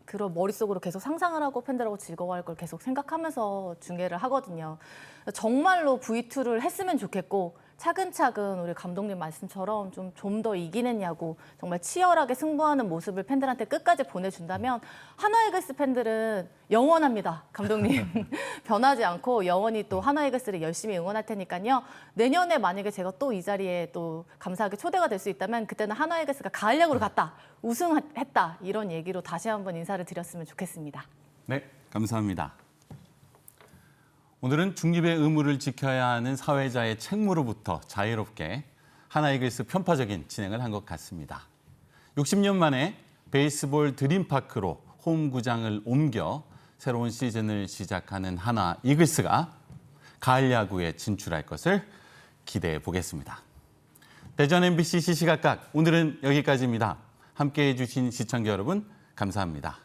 Speaker 5: 그런 머릿속으로 계속 상상을 하고 팬들하고 즐거워할 걸 계속 생각하면서 중계를 하거든요. 정말로 V2를 했으면 좋겠고 차근차근 우리 감독님 말씀처럼 좀 더 이기는 야구, 정말 치열하게 승부하는 모습을 팬들한테 끝까지 보내준다면 하나이글스 팬들은 영원합니다. 감독님. 변하지 않고 영원히 또 하나이글스를 열심히 응원할 테니까요. 내년에 만약에 제가 또 이 자리에 또 감사하게 초대가 될 수 있다면 그때는 하나이글스가 가을 야구를 갔다, 우승했다 이런 얘기로 다시 한번 인사를 드렸으면 좋겠습니다.
Speaker 1: 네, 감사합니다. 오늘은 중립의 의무를 지켜야 하는 사회자의 책무로부터 자유롭게 하나이글스 편파적인 진행을 한 것 같습니다. 60년 만에 베이스볼 드림파크로 홈구장을 옮겨 새로운 시즌을 시작하는 하나이글스가 가을 야구에 진출할 것을 기대해 보겠습니다. 대전 MBC 시시각각 오늘은 여기까지입니다. 함께해 주신 시청자 여러분 감사합니다.